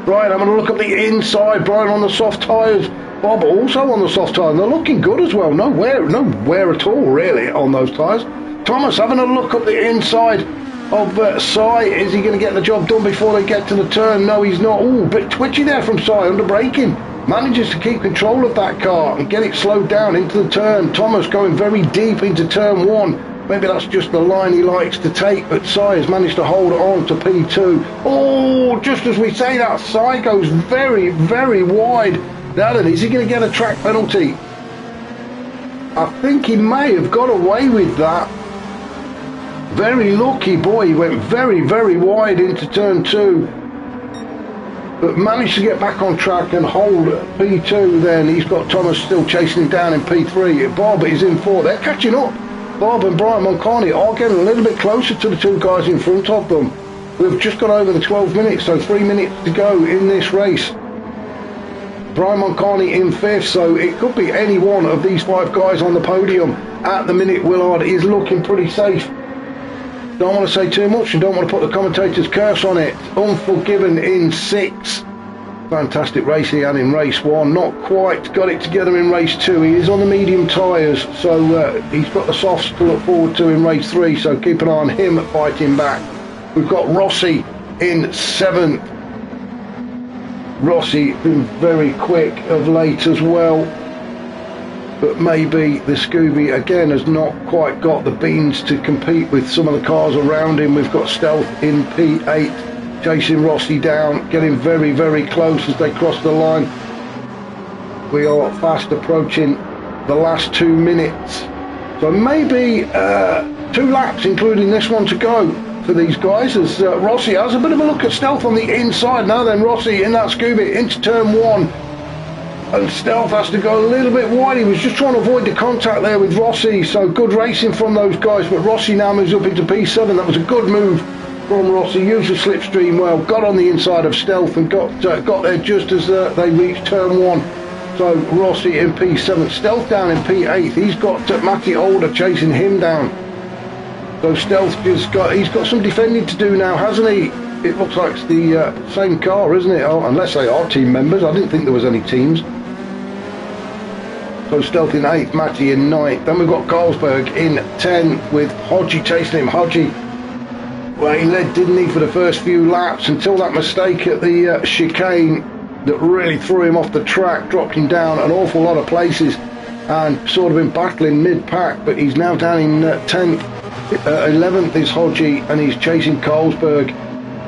Brian having a look at the inside. Brian on the soft tyres. Bob also on the soft tyre, and they're looking good as well. No wear at all really on those tyres. Thomas having a look up the inside of Sai. Is he going to get the job done before they get to the turn? No, he's not. Ooh, bit twitchy there from Sai, under braking. Manages to keep control of that car and get it slowed down into the turn. Thomas going very deep into turn 1. Maybe that's just the line he likes to take, but Sai has managed to hold on to P2. Oh, just as we say that, Sai goes very, very wide. Now then, is he going to get a track penalty? I think he may have got away with that. Very lucky boy, he went very, very wide into turn 2. But managed to get back on track and hold P2 then. He's got Thomas still chasing him down in P3. Bob is in 4. They're catching up. Bob and Brian Moncani are getting a little bit closer to the 2 guys in front of them. We've just got over the 12 minutes, so 3 minutes to go in this race. Brian Moncani in 5th, so it could be any one of these 5 guys on the podium. At the minute, Willard is looking pretty safe. Don't want to say too much and don't want to put the commentator's curse on it. Unforgiven in 6th. Fantastic race he had in race 1. Not quite got it together in race 2. He is on the medium tyres, so he's got the softs to look forward to in race 3, so keep an eye on him fighting back. We've got Rossi in 7th. Rossi been very quick of late as well, but maybe the Scooby again has not quite got the beans to compete with some of the cars around him. We've got Stealth in P8 chasing Rossi down, getting very, very close as they cross the line. We are fast approaching the last 2 minutes, so maybe 2 laps including this one to go for these guys, as Rossi has a bit of a look at Stealth on the inside. Now then, Rossi in that Scooby into turn 1, and Stealth has to go a little bit wide. He was just trying to avoid the contact there with Rossi, so good racing from those guys, but Rossi now moves up into P7. That was a good move from Rossi, used the slipstream well, got on the inside of Stealth and got there just as they reached turn 1. So Rossi in P7, Stealth down in P8. He's got Matty Older chasing him down. So Stealth he's got some defending to do now, hasn't he? It looks like it's the same car, isn't it? Oh, unless they are team members. I didn't think there was any teams. So Stealth in 8th, Matty in 9th. Then we've got Carlsberg in 10th with Hodgie chasing him. Hodgie, well, he led, didn't he, for the first few laps until that mistake at the chicane that really threw him off the track, dropped him down an awful lot of places and sort of been battling mid-pack, but he's now down in 10th. 11th is Hodgie and he's chasing Carlsberg.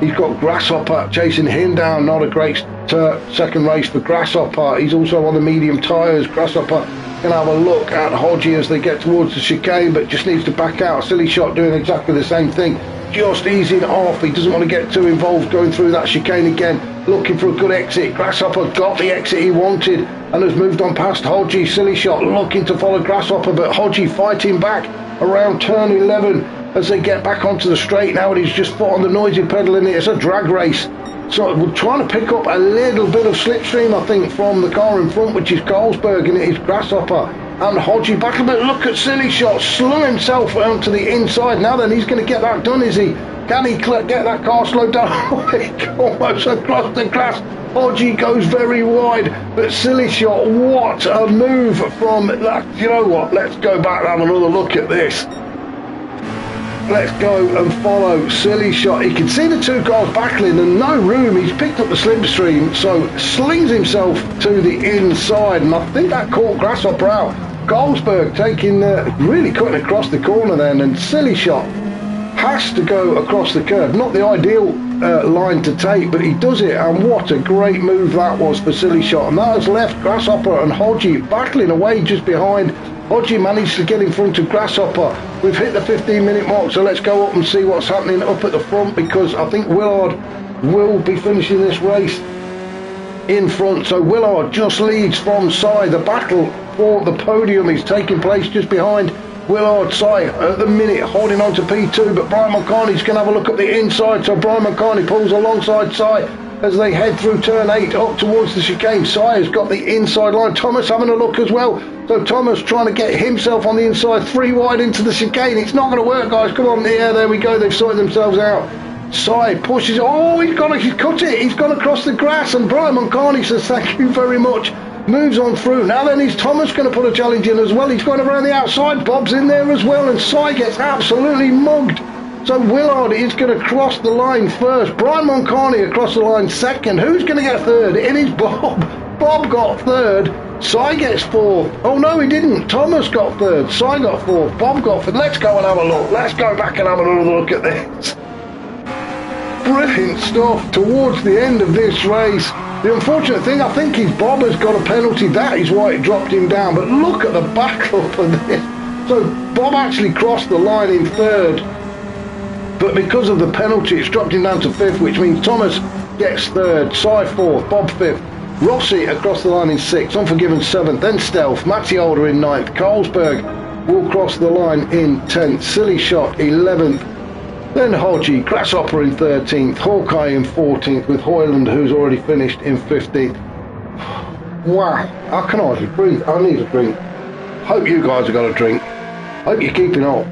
He's got Grasshopper chasing him down. Not a great second race for Grasshopper. He's also on the medium tyres. Grasshopper can have a look at Hodgie as they get towards the chicane, but just needs to back out. Silly Shot doing exactly the same thing, just easing off. He doesn't want to get too involved going through that chicane again, looking for a good exit. Grasshopper got the exit he wanted and has moved on past Hodgie. Silly Shot looking to follow Grasshopper, but Hodgie fighting back around turn 11 as they get back onto the straight now, and he's just put on the noisy pedal in it. It's a drag race, so we're trying to pick up a little bit of slipstream, I think, from the car in front, which is Carlsberg, and it is Grasshopper and Hodgie battle. But look at Silly Shot, slung himself onto the inside. Now then, he's going to get that done, is he? Can he get that car slowed down? Almost across the grass. Hodgie goes very wide, but Silly Shot, what a move from that. You know what, let's go back and have another look at this. Let's go and follow Silly Shot. He can see the two cars battling and no room. He's picked up the slipstream, so slings himself to the inside, and I think that caught Grasshopper out. Carlsberg taking really cutting across the corner then, and Silly Shot has to go across the curb. Not the ideal line to take, but he does it, and what a great move that was for Silly Shot. And that has left Grasshopper and Hodgie battling away just behind. Hodgie managed to get in front of Grasshopper. We've hit the 15-minute mark, so let's go up and see what's happening up at the front, because I think Willard will be finishing this race in front. So Willard just leads from Cy. The battle for the podium is taking place just behind Willard. Cy at the minute holding on to P2, but Brian Mulcahy's going to have a look at the inside. So Brian Mulcahy pulls alongside Cy as they head through turn 8 up towards the chicane. Cy has got the inside line. Thomas having a look as well. So Thomas trying to get himself on the inside, 3 wide into the chicane. It's not going to work, guys. Come on, yeah, there we go. They've sorted themselves out. Cy pushes. Oh, he's cut it. He's gone across the grass, and Brian Mulcahy says thank you very much. Moves on through. Now then, is Thomas going to put a challenge in as well? He's going around the outside. Bob's in there as well, and Cy gets absolutely mugged. So Willard is going to cross the line first. Brian Mulcahy across the line second. Who's going to get third? It is Bob. Bob got third. Cy gets fourth. Oh no, he didn't. Thomas got third. Cy got fourth. Bob got fifth. Let's go and have a look. Let's go back and have another look at this. Brilliant stuff towards the end of this race. The unfortunate thing, I think, is Bob has got a penalty. That is why it dropped him down. But look at the battle for this. So Bob actually crossed the line in third, but because of the penalty, it's dropped him down to fifth, which means Thomas gets third, Cy fourth, Bob fifth, Rossi across the line in sixth, Unforgiven seventh, then Stealth, Matty Older in ninth, Carlsberg will cross the line in 10th, Silly Shot 11th, then Hodgie, Grasshopper in 13th, Hawkeye in 14th, with Hoyland, who's already finished, in 15th. Wow, I can hardly breathe. I need a drink. Hope you guys have got a drink. Hope you're keeping up.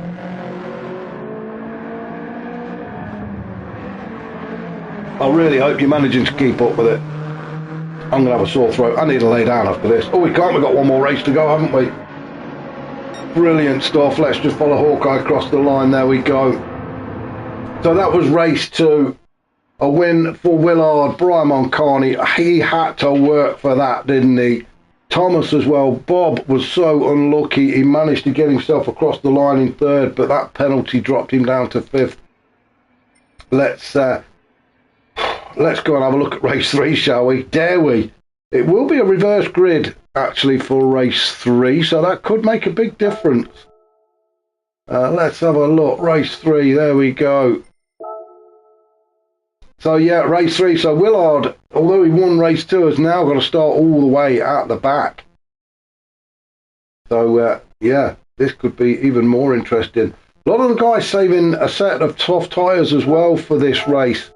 I really hope you're managing to keep up with it. I'm going to have a sore throat. I need to lay down after this. Oh, we can't. We've got one more race to go, haven't we? Brilliant stuff. Let's just follow Hawkeye across the line. There we go. So that was race 2. A win for Willard. Brian Mulcahy, he had to work for that, didn't he? Thomas as well. Bob was so unlucky. He managed to get himself across the line in third, but that penalty dropped him down to fifth. Let's go and have a look at race 3, shall we? Dare we? It will be a reverse grid, actually, for race 3, so that could make a big difference. Let's have a look. Race 3, there we go. So, yeah, race 3. So, Willard, although he won race 2, has now got to start all the way at the back. So, yeah, this could be even more interesting. A lot of the guys saving a set of tough tyres as well for this race.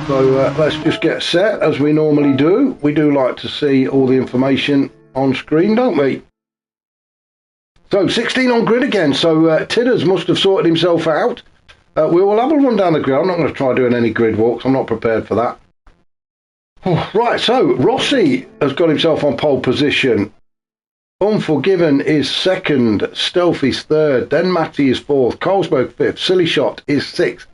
So let's just get set as we normally do. We do like to see all the information on screen, don't we? So 16 on grid again. So Tidders must have sorted himself out. We will have a run down the grid. I'm not going to try doing any grid walks. I'm not prepared for that. Right, so Rossi has got himself on pole position. Unforgiven is second. Stealth is third. Then Matty is fourth. Carlsberg fifth. Silly Shot is sixth.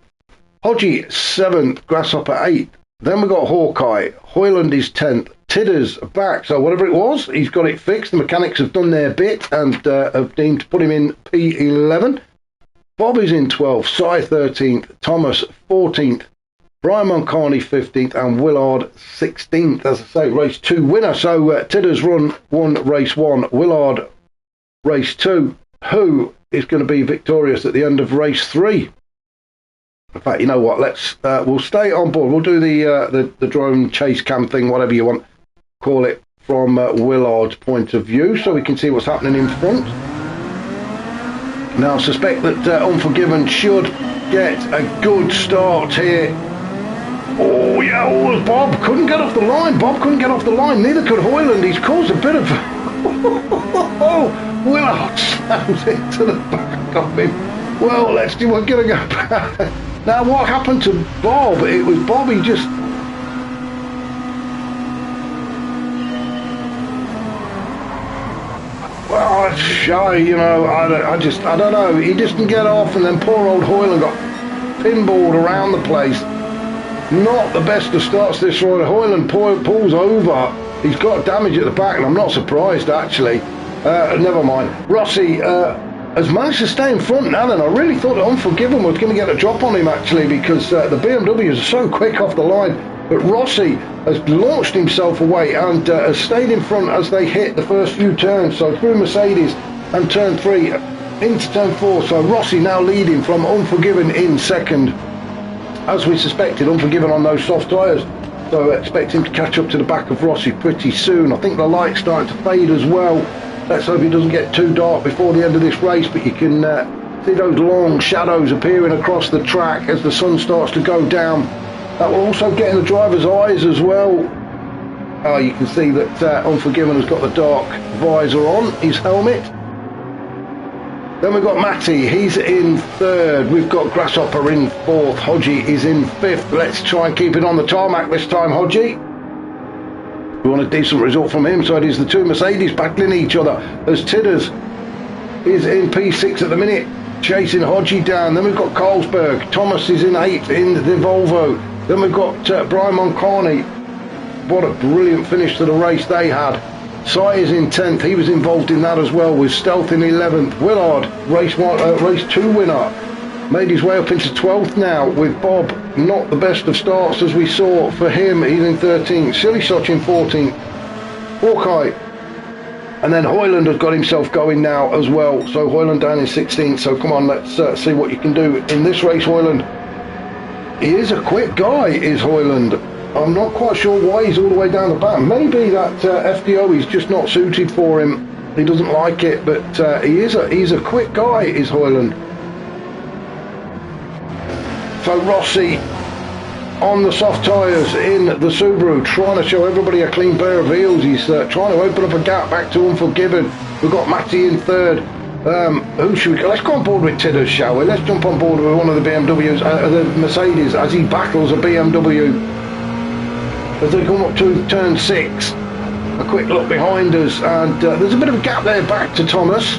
Hodgie seventh. Grasshopper eighth. Then we got Hawkeye. Hoyland is 10th. Tidders back. So whatever it was, he's got it fixed. The mechanics have done their bit and have deemed to put him in P11. Bob is in 12th. Cy 13th. Thomas 14th. Brian Moncani 15th and Willard 16th. As I say, race 2 winner. So Tidders won race 1. Willard race 2. Who is going to be victorious at the end of race 3? In fact, you know what? We'll stay on board. We'll do the drone chase cam thing, whatever you want, call it, from Willard's point of view, so we can see what's happening in front. Now, I suspect that Unforgiven should get a good start here. Oh yeah, Bob couldn't get off the line. Neither could Hoyland. He's caused a bit of Willard slams into the back of him. Well, let's do. We're gonna go back. Now, what happened to Bob? It was Bobby just. Well, it's shy, you know. I don't know. He just didn't get off, and then poor old Hoyland got pinballed around the place. Not the best of starts this ride. Hoyland pulls over. He's got damage at the back, and I'm not surprised, actually. Never mind. Rossi has managed to stay in front now then. I really thought that Unforgiven was going to get a drop on him, actually, because the BMWs are so quick off the line. But Rossi has launched himself away and has stayed in front as they hit the first few turns. So through Mercedes and turn 3 into turn 4. So Rossi now leading from Unforgiven in second. As we suspected, Unforgiven on those soft tyres, so expect him to catch up to the back of Rossi pretty soon. I think the light's starting to fade as well. Let's hope it doesn't get too dark before the end of this race, but you can see those long shadows appearing across the track as the sun starts to go down. That will also get in the driver's eyes as well. You can see that Unforgiven has got the dark visor on his helmet. Then we've got Matty, he's in third. We've got Grasshopper in fourth. Hodgie is in fifth. Let's try and keep it on the tarmac this time, Hodgie. We want a decent result from him, so it is the two Mercedes battling each other as Tidders is in P6 at the minute, chasing Hodgie down. Then we've got Carlsberg. Thomas is in 8th in the Volvo. Then we've got Brian Moncani. What a brilliant finish to the race they had. Cy is in 10th. He was involved in that as well, with Stealth in 11th. Willard, race 2 winner, made his way up into 12th now, with Bob not the best of starts as we saw for him. He's in 13th. Silly Soch in 14th. Hawkeye. And then Hoyland has got himself going now as well. So Hoyland down in 16th. So come on, let's see what you can do in this race, Hoyland. He is a quick guy, is Hoyland. I'm not quite sure why he's all the way down the back. Maybe that FDO is just not suited for him. He doesn't like it, but he's a quick guy, is Hoyland. So Rossi on the soft tyres in the Subaru, trying to show everybody a clean pair of heels. He's trying to open up a gap back to Unforgiven. We've got Matty in third. Who should we go? Let's go on board with Tidders, shall we? Let's jump on board with one of the BMWs, the Mercedes, as he battles a BMW. As they come up to turn 6, a quick look behind us, and there's a bit of a gap there back to Thomas,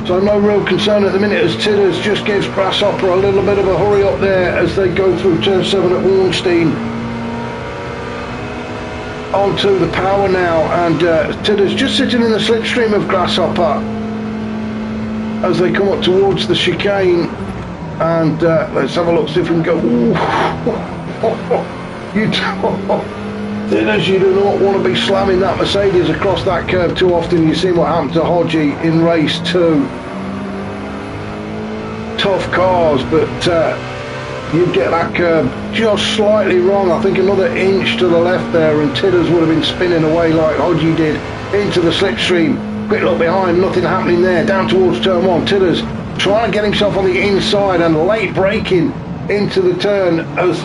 so no real concern at the minute as Tidders just gives Grasshopper a little bit of a hurry up there as they go through turn 7 at Warnstein onto the power now, and Tidders just sitting in the slipstream of Grasshopper as they come up towards the chicane. And let's have a look, see if we can go. Tidders, you do not want to be slamming that Mercedes across that curve too often. You've seen what happened to Hodgie in race 2. Tough cars, but you'd get that curve just slightly wrong. I think another inch to the left there, and Tidders would have been spinning away like Hodgie did into the slipstream. Quick look behind, nothing happening there. Down towards turn 1, Tidders trying to get himself on the inside and late braking into the turn as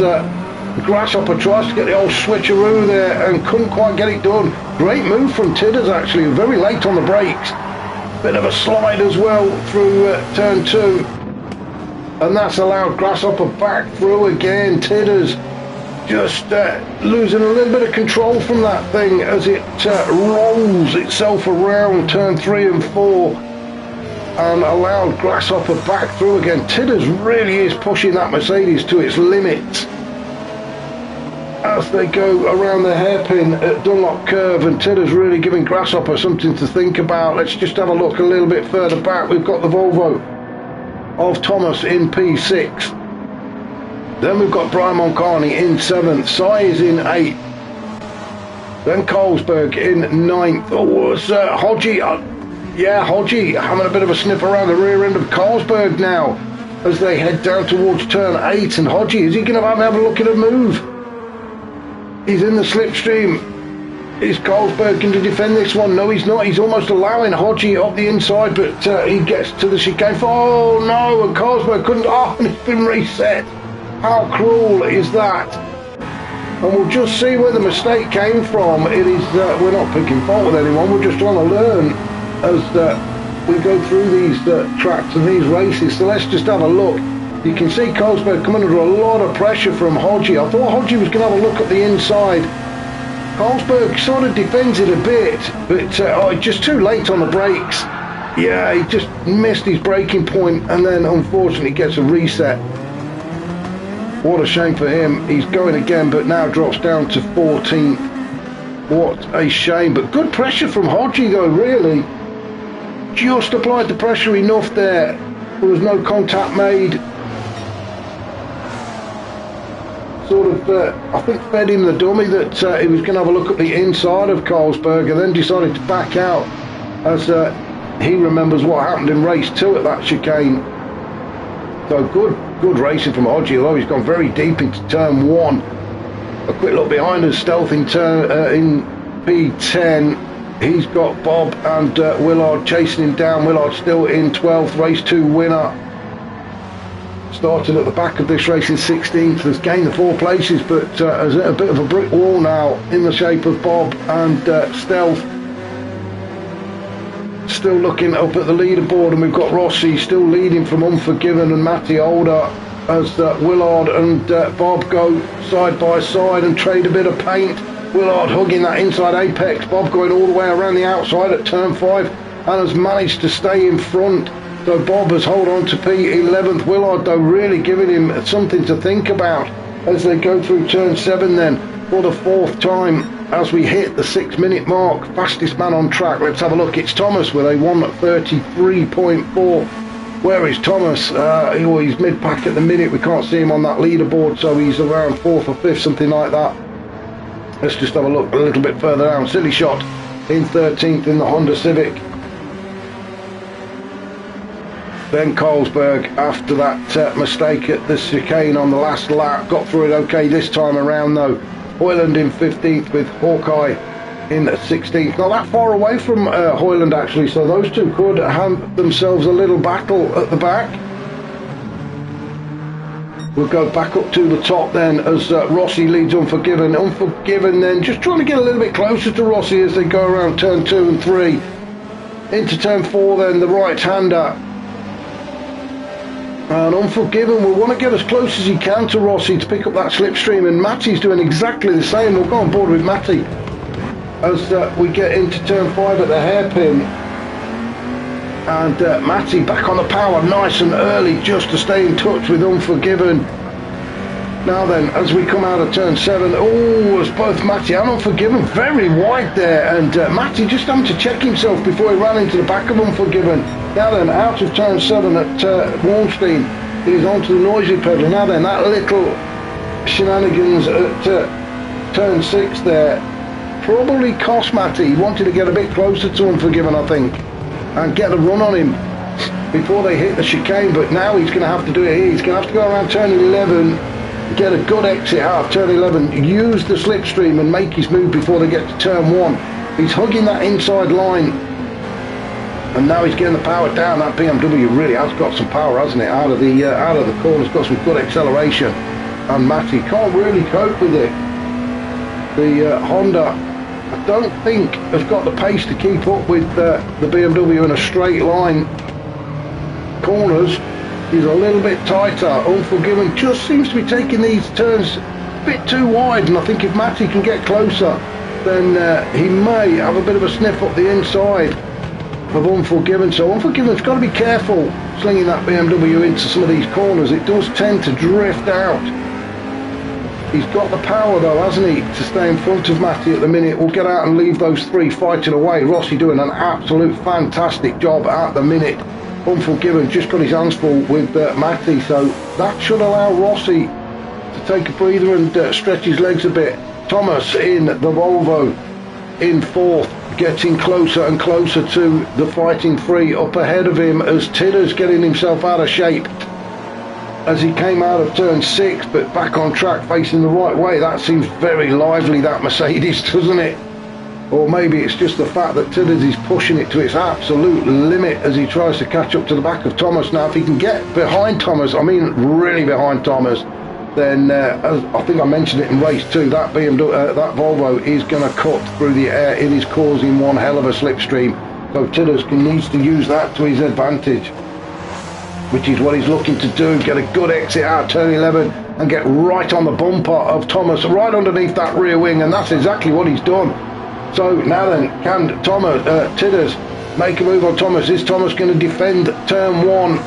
Grasshopper tries to get the old switcheroo there and couldn't quite get it done. Great move from Tidders actually, very late on the brakes. Bit of a slide as well through turn 2. And that's allowed Grasshopper back through again. Tidders just losing a little bit of control from that thing as it rolls itself around turn 3 and 4 and allowed Grasshopper back through again. Tidders really is pushing that Mercedes to its limits as they go around the hairpin at Dunlop Curve, and Tidders really giving Grasshopper something to think about. Let's just have a look a little bit further back. We've got the Volvo of Thomas in P6. Then we've got Brian Moncani in 7th. Sai is in 8th. Then Carlsberg in 9th. Oh, it's Hodgie. Yeah, Hodgie having a bit of a sniff around the rear end of Carlsberg now as they head down towards turn 8. And Hodgie, is he going to have a look at a move? He's in the slipstream. Is Carlsberg going to defend this one? No, he's not. He's almost allowing Hodgie up the inside, but he gets to the chicane. Oh, no, and Carlsberg couldn't. Oh, and it's been reset. How cruel is that? And we'll just see where the mistake came from. It is, we're not picking fault with anyone. We're just trying to learn as we go through these tracks and these races. So let's just have a look. You can see Carlsberg coming under a lot of pressure from Hodgie. I thought Hodgie was going to have a look at the inside. Carlsberg sort of defends it a bit, but just too late on the brakes. Yeah, he just missed his braking point and then unfortunately gets a reset. What a shame for him. He's going again, but now drops down to 14th. What a shame, but good pressure from Hodgie though, really. Just applied the pressure enough there. There was no contact made. Sort of, I think fed him the dummy that he was going to have a look at the inside of Carlsberg and then decided to back out as he remembers what happened in race 2 at that chicane. So good racing from Hodgie, although he's gone very deep into turn 1. A quick look behind us, Stealth in P10. He's got Bob and Willard chasing him down. Willard still in 12th, race 2 winner. Started at the back of this race in 16th, has gained the 4 places, but has hit a bit of a brick wall now in the shape of Bob and Stealth. Still looking up at the leaderboard, and we've got Rossi still leading from Unforgiven and Matty Older as Willard and Bob go side by side and trade a bit of paint. Willard hugging that inside apex, Bob going all the way around the outside at turn 5 and has managed to stay in front. So Bob has held on to P11th. Willard though really giving him something to think about as they go through turn 7 then for the 4th time as we hit the 6-minute mark. Fastest man on track. Let's have a look. It's Thomas with a 1:33.4. Where is Thomas? He's mid-pack at the minute. We can't see him on that leaderboard, so he's around 4th or 5th, something like that. Let's just have a look a little bit further down. Silly Shot in 13th in the Honda Civic. Then Carlsberg, after that mistake at the chicane on the last lap, got through it okay this time around though. Hoyland in 15th with Hawkeye in 16th. Not that far away from Hoyland actually, so those two could have themselves a little battle at the back. We'll go back up to the top then as Rossi leads Unforgiven. Unforgiven then just trying to get a little bit closer to Rossi as they go around turn 2 and 3. Into turn 4 then, the right-hander. And Unforgiven will want to get as close as he can to Rossi to pick up that slipstream, and Matty's doing exactly the same. We'll go on board with Matty as we get into turn 5 at the hairpin. And Matty back on the power nice and early just to stay in touch with Unforgiven. Now then, as we come out of turn 7, oh, it's both Matty and Unforgiven very wide there, and Matty just having to check himself before he ran into the back of Unforgiven. Now then, out of turn 7 at Warnstein, he's onto the noisy pedal. Now then, that little shenanigans at turn 6 there probably cost Matty. He wanted to get a bit closer to Unforgiven, I think, and get a run on him before they hit the chicane, but now he's going to have to do it here. He's going to have to go around turn 11, get a good exit out of turn 11, use the slipstream and make his move before they get to turn 1. He's hugging that inside line, and now he's getting the power down. That BMW really has got some power, hasn't it? Out of the corner, it's got some good acceleration. and Matty can't really cope with it. The Honda, I don't think, has got the pace to keep up with the BMW in a straight line. Corners is a little bit tighter. Unforgiven just seems to be taking these turns a bit too wide, and I think if Matty can get closer, then he may have a bit of a sniff up the inside of Unforgiven. So Unforgiven's got to be careful slinging that BMW into some of these corners. It does tend to drift out. He's got the power though, hasn't he, to stay in front of Matty at the minute. We'll get out and leave those three fighting away. Rossi doing an absolute fantastic job at the minute. Unforgiven just got his hands full with Matty, so that should allow Rossi to take a breather and stretch his legs a bit. Thomas in the Volvo in fourth, getting closer and closer to the fighting three up ahead of him as Tidder's getting himself out of shape as he came out of turn 6, but back on track facing the right way. That seems very lively, that Mercedes, doesn't it? Or maybe it's just the fact that Tidders is pushing it to its absolute limit as he tries to catch up to the back of Thomas. Now if he can get behind Thomas, I mean really behind Thomas, then as I think I mentioned it in race 2, that that Volvo is going to cut through the air. It is causing one hell of a slipstream, so Tidders needs to use that to his advantage, which is what he's looking to do. Get a good exit out of turn 11 and get right on the bumper of Thomas, right underneath that rear wing, and that's exactly what he's done. So now then, can Thomas Tidders make a move on Thomas? Is Thomas going to defend turn 1?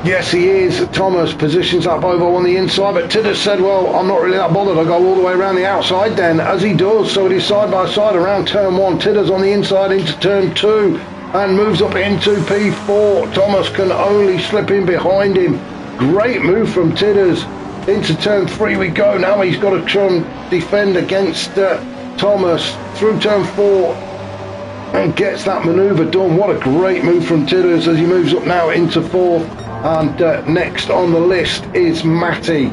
Yes, he is. Thomas positions that Volvo on the inside, but Tidders said, well, I'm not really that bothered. I'll go all the way around the outside then, as he does. So it is side by side around turn 1. Tidders on the inside into turn 2 and moves up into P4. Thomas can only slip in behind him. Great move from Tidders. Into turn 3 we go. Now he's got to try and defend against Thomas through turn 4 and gets that manoeuvre done. What a great move from Tidders as he moves up now into 4th. And next on the list is Matty.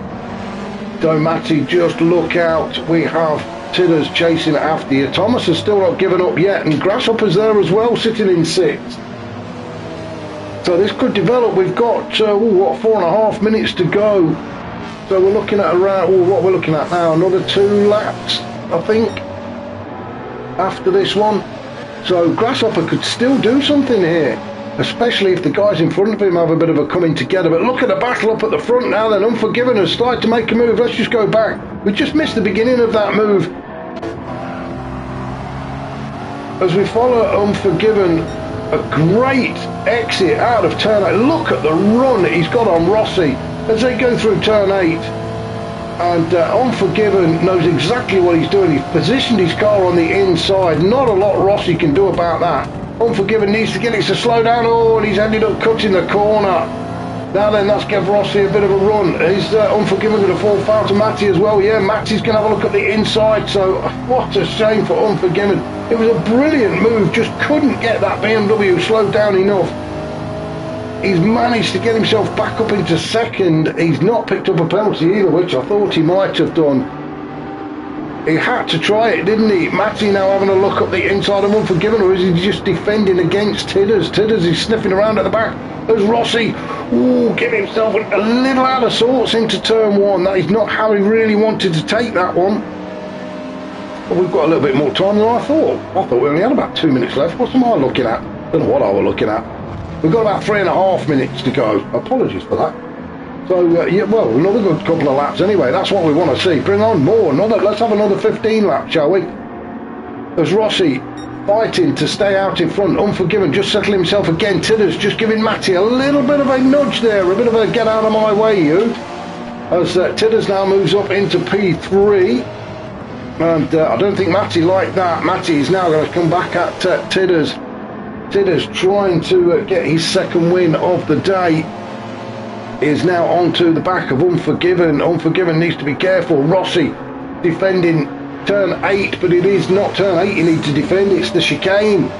So Matty, just look out. We have Tidders chasing after you. Thomas has still not given up yet, and Grasshopper's there as well, sitting in 6th. So this could develop. We've got, what, 4.5 minutes to go. So we're looking at around, what we're looking at now, another 2 laps, I think, after this one. So Grasshopper could still do something here, especially if the guys in front of him have a bit of a coming together. But look at the battle up at the front now then. Unforgiven has started to make a move. Let's just go back. We just missed the beginning of that move. As we follow Unforgiven, a great exit out of turn 8. Look at the run that he's got on Rossi as they go through turn 8. And Unforgiven knows exactly what he's doing. He's positioned his car on the inside. Not a lot Rossi can do about that. Unforgiven needs to get it to slow down. Oh, and he's ended up cutting the corner. Now then, that's give Rossi a bit of a run. Is Unforgiven going to fall foul to Matty as well? Yeah, Matty's going to have a look at the inside. So what a shame for Unforgiven. It was a brilliant move, just couldn't get that BMW slowed down enough. He's managed to get himself back up into 2nd. He's not picked up a penalty either, which I thought he might have done. He had to try it, didn't he? Matty now having a look up the inside of Unforgiven, or is he just defending against Tidders? Tidders is sniffing around at the back. There's Rossi, getting himself a little out of sorts into turn 1. That is not how he really wanted to take that one. But we've got a little bit more time than I thought. I thought we only had about 2 minutes left. What am I looking at? Don't know what I was looking at. We've got about 3.5 minutes to go. Apologies for that. So, yeah, well, another good couple of laps anyway. That's what we want to see. Bring on more. Let's have another 15 laps, shall we? There's Rossi fighting to stay out in front. Unforgiven just settling himself again. Tidders just giving Matty a little bit of a nudge there. A bit of a get out of my way, you. As Tidders now moves up into P3. And I don't think Matty liked that. Matty is now going to come back at Tidders. Tidders trying to get his 2nd win of the day. Is now onto the back of Unforgiven. Unforgiven needs to be careful. Rossi defending turn 8, but it is not turn 8 you need to defend, it's the chicane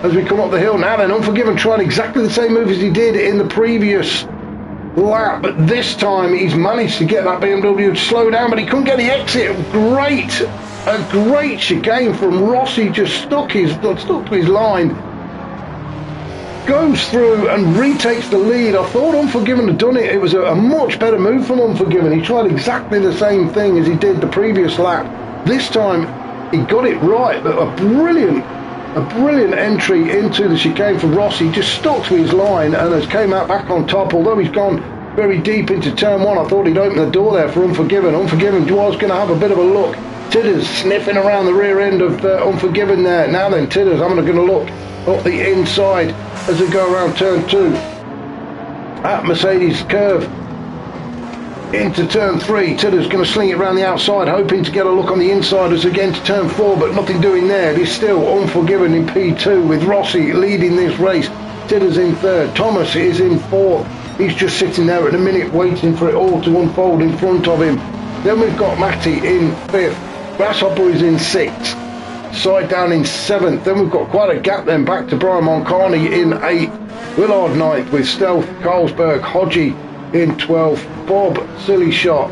as we come up the hill. Now then, Unforgiven trying exactly the same move as he did in the previous lap, but this time he's managed to get that BMW to slow down, but he couldn't get the exit. A great chicane from Rossi, just stuck to his line. goes through and retakes the lead. I thought Unforgiven had done it. It was a much better move from Unforgiven. He tried exactly the same thing as he did the previous lap. This time he got it right, but a brilliant entry into the chicane for Rossi. Just stuck to his line and has came out back on top. Although he's gone very deep into turn one, I thought he'd open the door there for Unforgiven. Unforgiven was going to have a bit of a look. Tidders sniffing around the rear end of Unforgiven there. Now then, Tidders, I'm going to look up the inside as we go around turn two at Mercedes curve into turn three. Tidders going to sling it around the outside, hoping to get a look on the inside as again to turn four, but nothing doing there. It is still Unforgiven in P2 with Rossi leading this race. Tidders in third. Thomas is in fourth. He's just sitting there at the minute waiting for it all to unfold in front of him. Then we've got Matty in fifth. Grasshopper is in sixth. Side down in seventh. Then we've got quite a gap then back to Brian Moncani in eighth. Willard ninth with Stealth, Carlsberg, Hodgie in 12th. Bob, Silly Shot,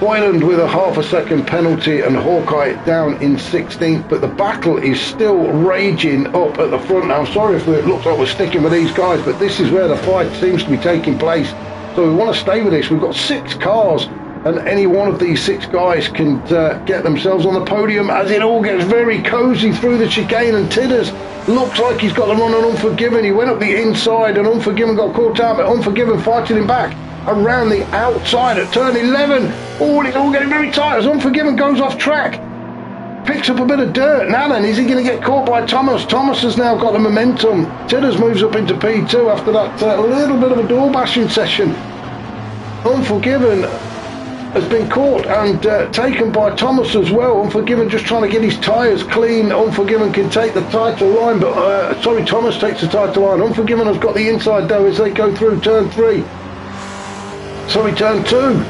Boyland with a half a second penalty, and Hawkeye down in 16th. But the battle is still raging up at the front. Now, I'm sorry if it looks like we're sticking with these guys, but this is where the fight seems to be taking place. So we want to stay with this. We've got 6 cars, and any one of these 6 guys can get themselves on the podium as it all gets very cosy through the chicane. And Tidders looks like he's got the run on Unforgiven. He went up the inside and Unforgiven got caught out, but Unforgiven fighting him back around the outside at turn 11. Oh, and it's all getting very tight as Unforgiven goes off track. Picks up a bit of dirt. Now then, is he going to get caught by Thomas? Thomas has now got the momentum. Tidders moves up into P2 after that little bit of a door bashing session. Unforgiven has been caught and taken by Thomas as well. Unforgiven just trying to get his tyres clean. Unforgiven can take the title line, but Thomas takes the title line. Unforgiven has got the inside though as they go through turn 3. Sorry, turn 2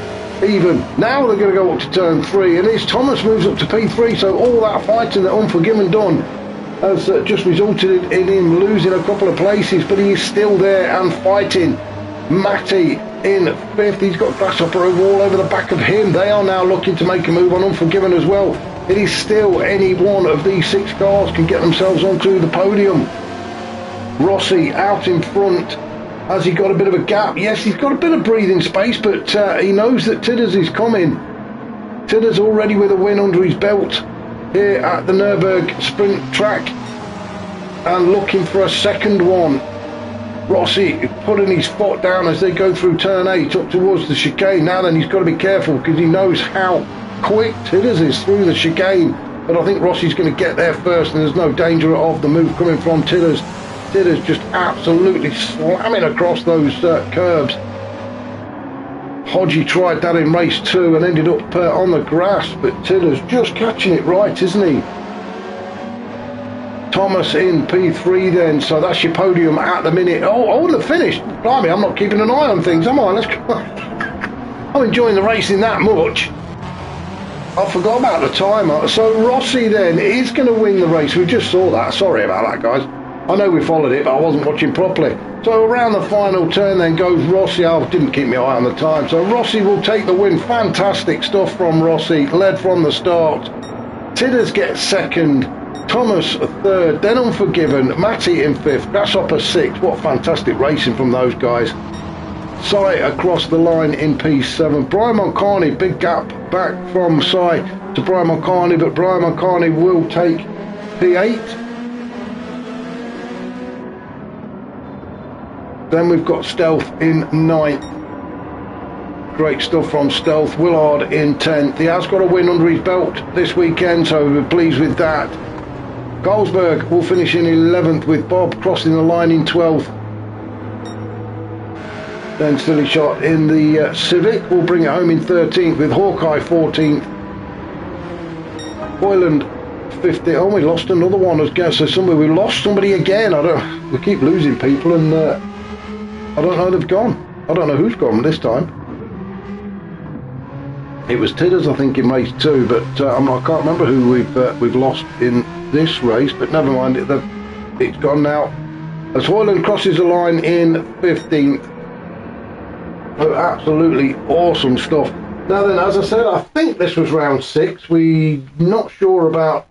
even. Now they're going to go up to turn 3, and as Thomas moves up to P3, so all that fighting that Unforgiven done has just resulted in him losing a couple of places, but he is still there and fighting. Matty in 5th. He's got Grasshopper all over the back of him. They are now looking to make a move on Unforgiven as well. It is still any one of these 6 cars can get themselves onto the podium. Rossi out in front. Has he got a bit of a gap? Yes, he's got a bit of breathing space, but he knows that Tidders is coming. Tidders already with a win under his belt here at the Nurburgring Sprint track and looking for a second one. Rossi putting his foot down as they go through turn 8 up towards the chicane. Now then, he's got to be careful because he knows how quick Tidders is through the chicane. But I think Rossi's going to get there first, and there's no danger of the move coming from Tidders. Tidders just absolutely slamming across those curbs. Hodgie tried that in race 2 and ended up on the grass, but Tidders just catching it right, isn't he? Thomas in P3 then, so that's your podium at the minute. Oh, the finish. Blimey, I'm not keeping an eye on things, am I? Let's go. I'm enjoying the racing that much. I forgot about the timer. So Rossi then is going to win the race. We just saw that. Sorry about that, guys. I know we followed it, but I wasn't watching properly. So around the final turn then goes Rossi. I didn't keep my eye on the time. So Rossi will take the win. Fantastic stuff from Rossi. Led from the start. Tidders gets second. Thomas third. Then Unforgiven. Matty in 5th. Grasshopper 6th. What fantastic racing from those guys. Sai across the line in P7. Brian Moncani, big gap back from Sai to Brian Moncani, but Brian Moncani will take P8. Then we've got Stealth in 9th. Great stuff from Stealth. Willard in 10th. He has got a win under his belt this weekend, so we're pleased with that. Carlsberg will finish in 11th with Bob crossing the line in 12th. Then Silly Shot in the Civic will bring it home in 13th with Hawkeye 14th. Boyland 50. Oh, we lost another one. So we lost somebody again. We keep losing people, and I don't know, they've gone. I don't know who's gone this time. It was Tidders, I think, in race 2, but I can't remember who we've lost in this race. But never mind, it's gone now. As Hoyland crosses the line in 15th. Oh, absolutely awesome stuff. Now then, as I said, I think this was round 6. We're not sure about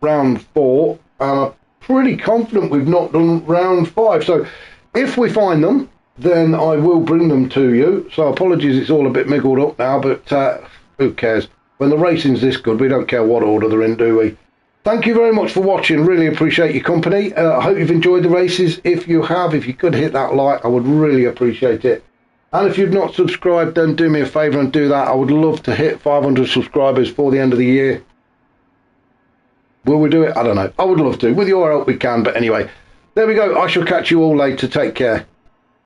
round 4. I'm pretty confident we've not done round 5. So if we find them, then I will bring them to you. So apologies, it's all a bit miggled up now, but who cares? When the racing's this good, we don't care what order they're in, do we? Thank you very much for watching. Really appreciate your company. I hope you've enjoyed the races. If you have, if you could hit that like, I would really appreciate it. And if you've not subscribed, then do me a favour and do that. I would love to hit 500 subscribers for the end of the year. Will we do it? I don't know. I would love to. With your help, we can. But anyway, there we go. I shall catch you all later. Take care.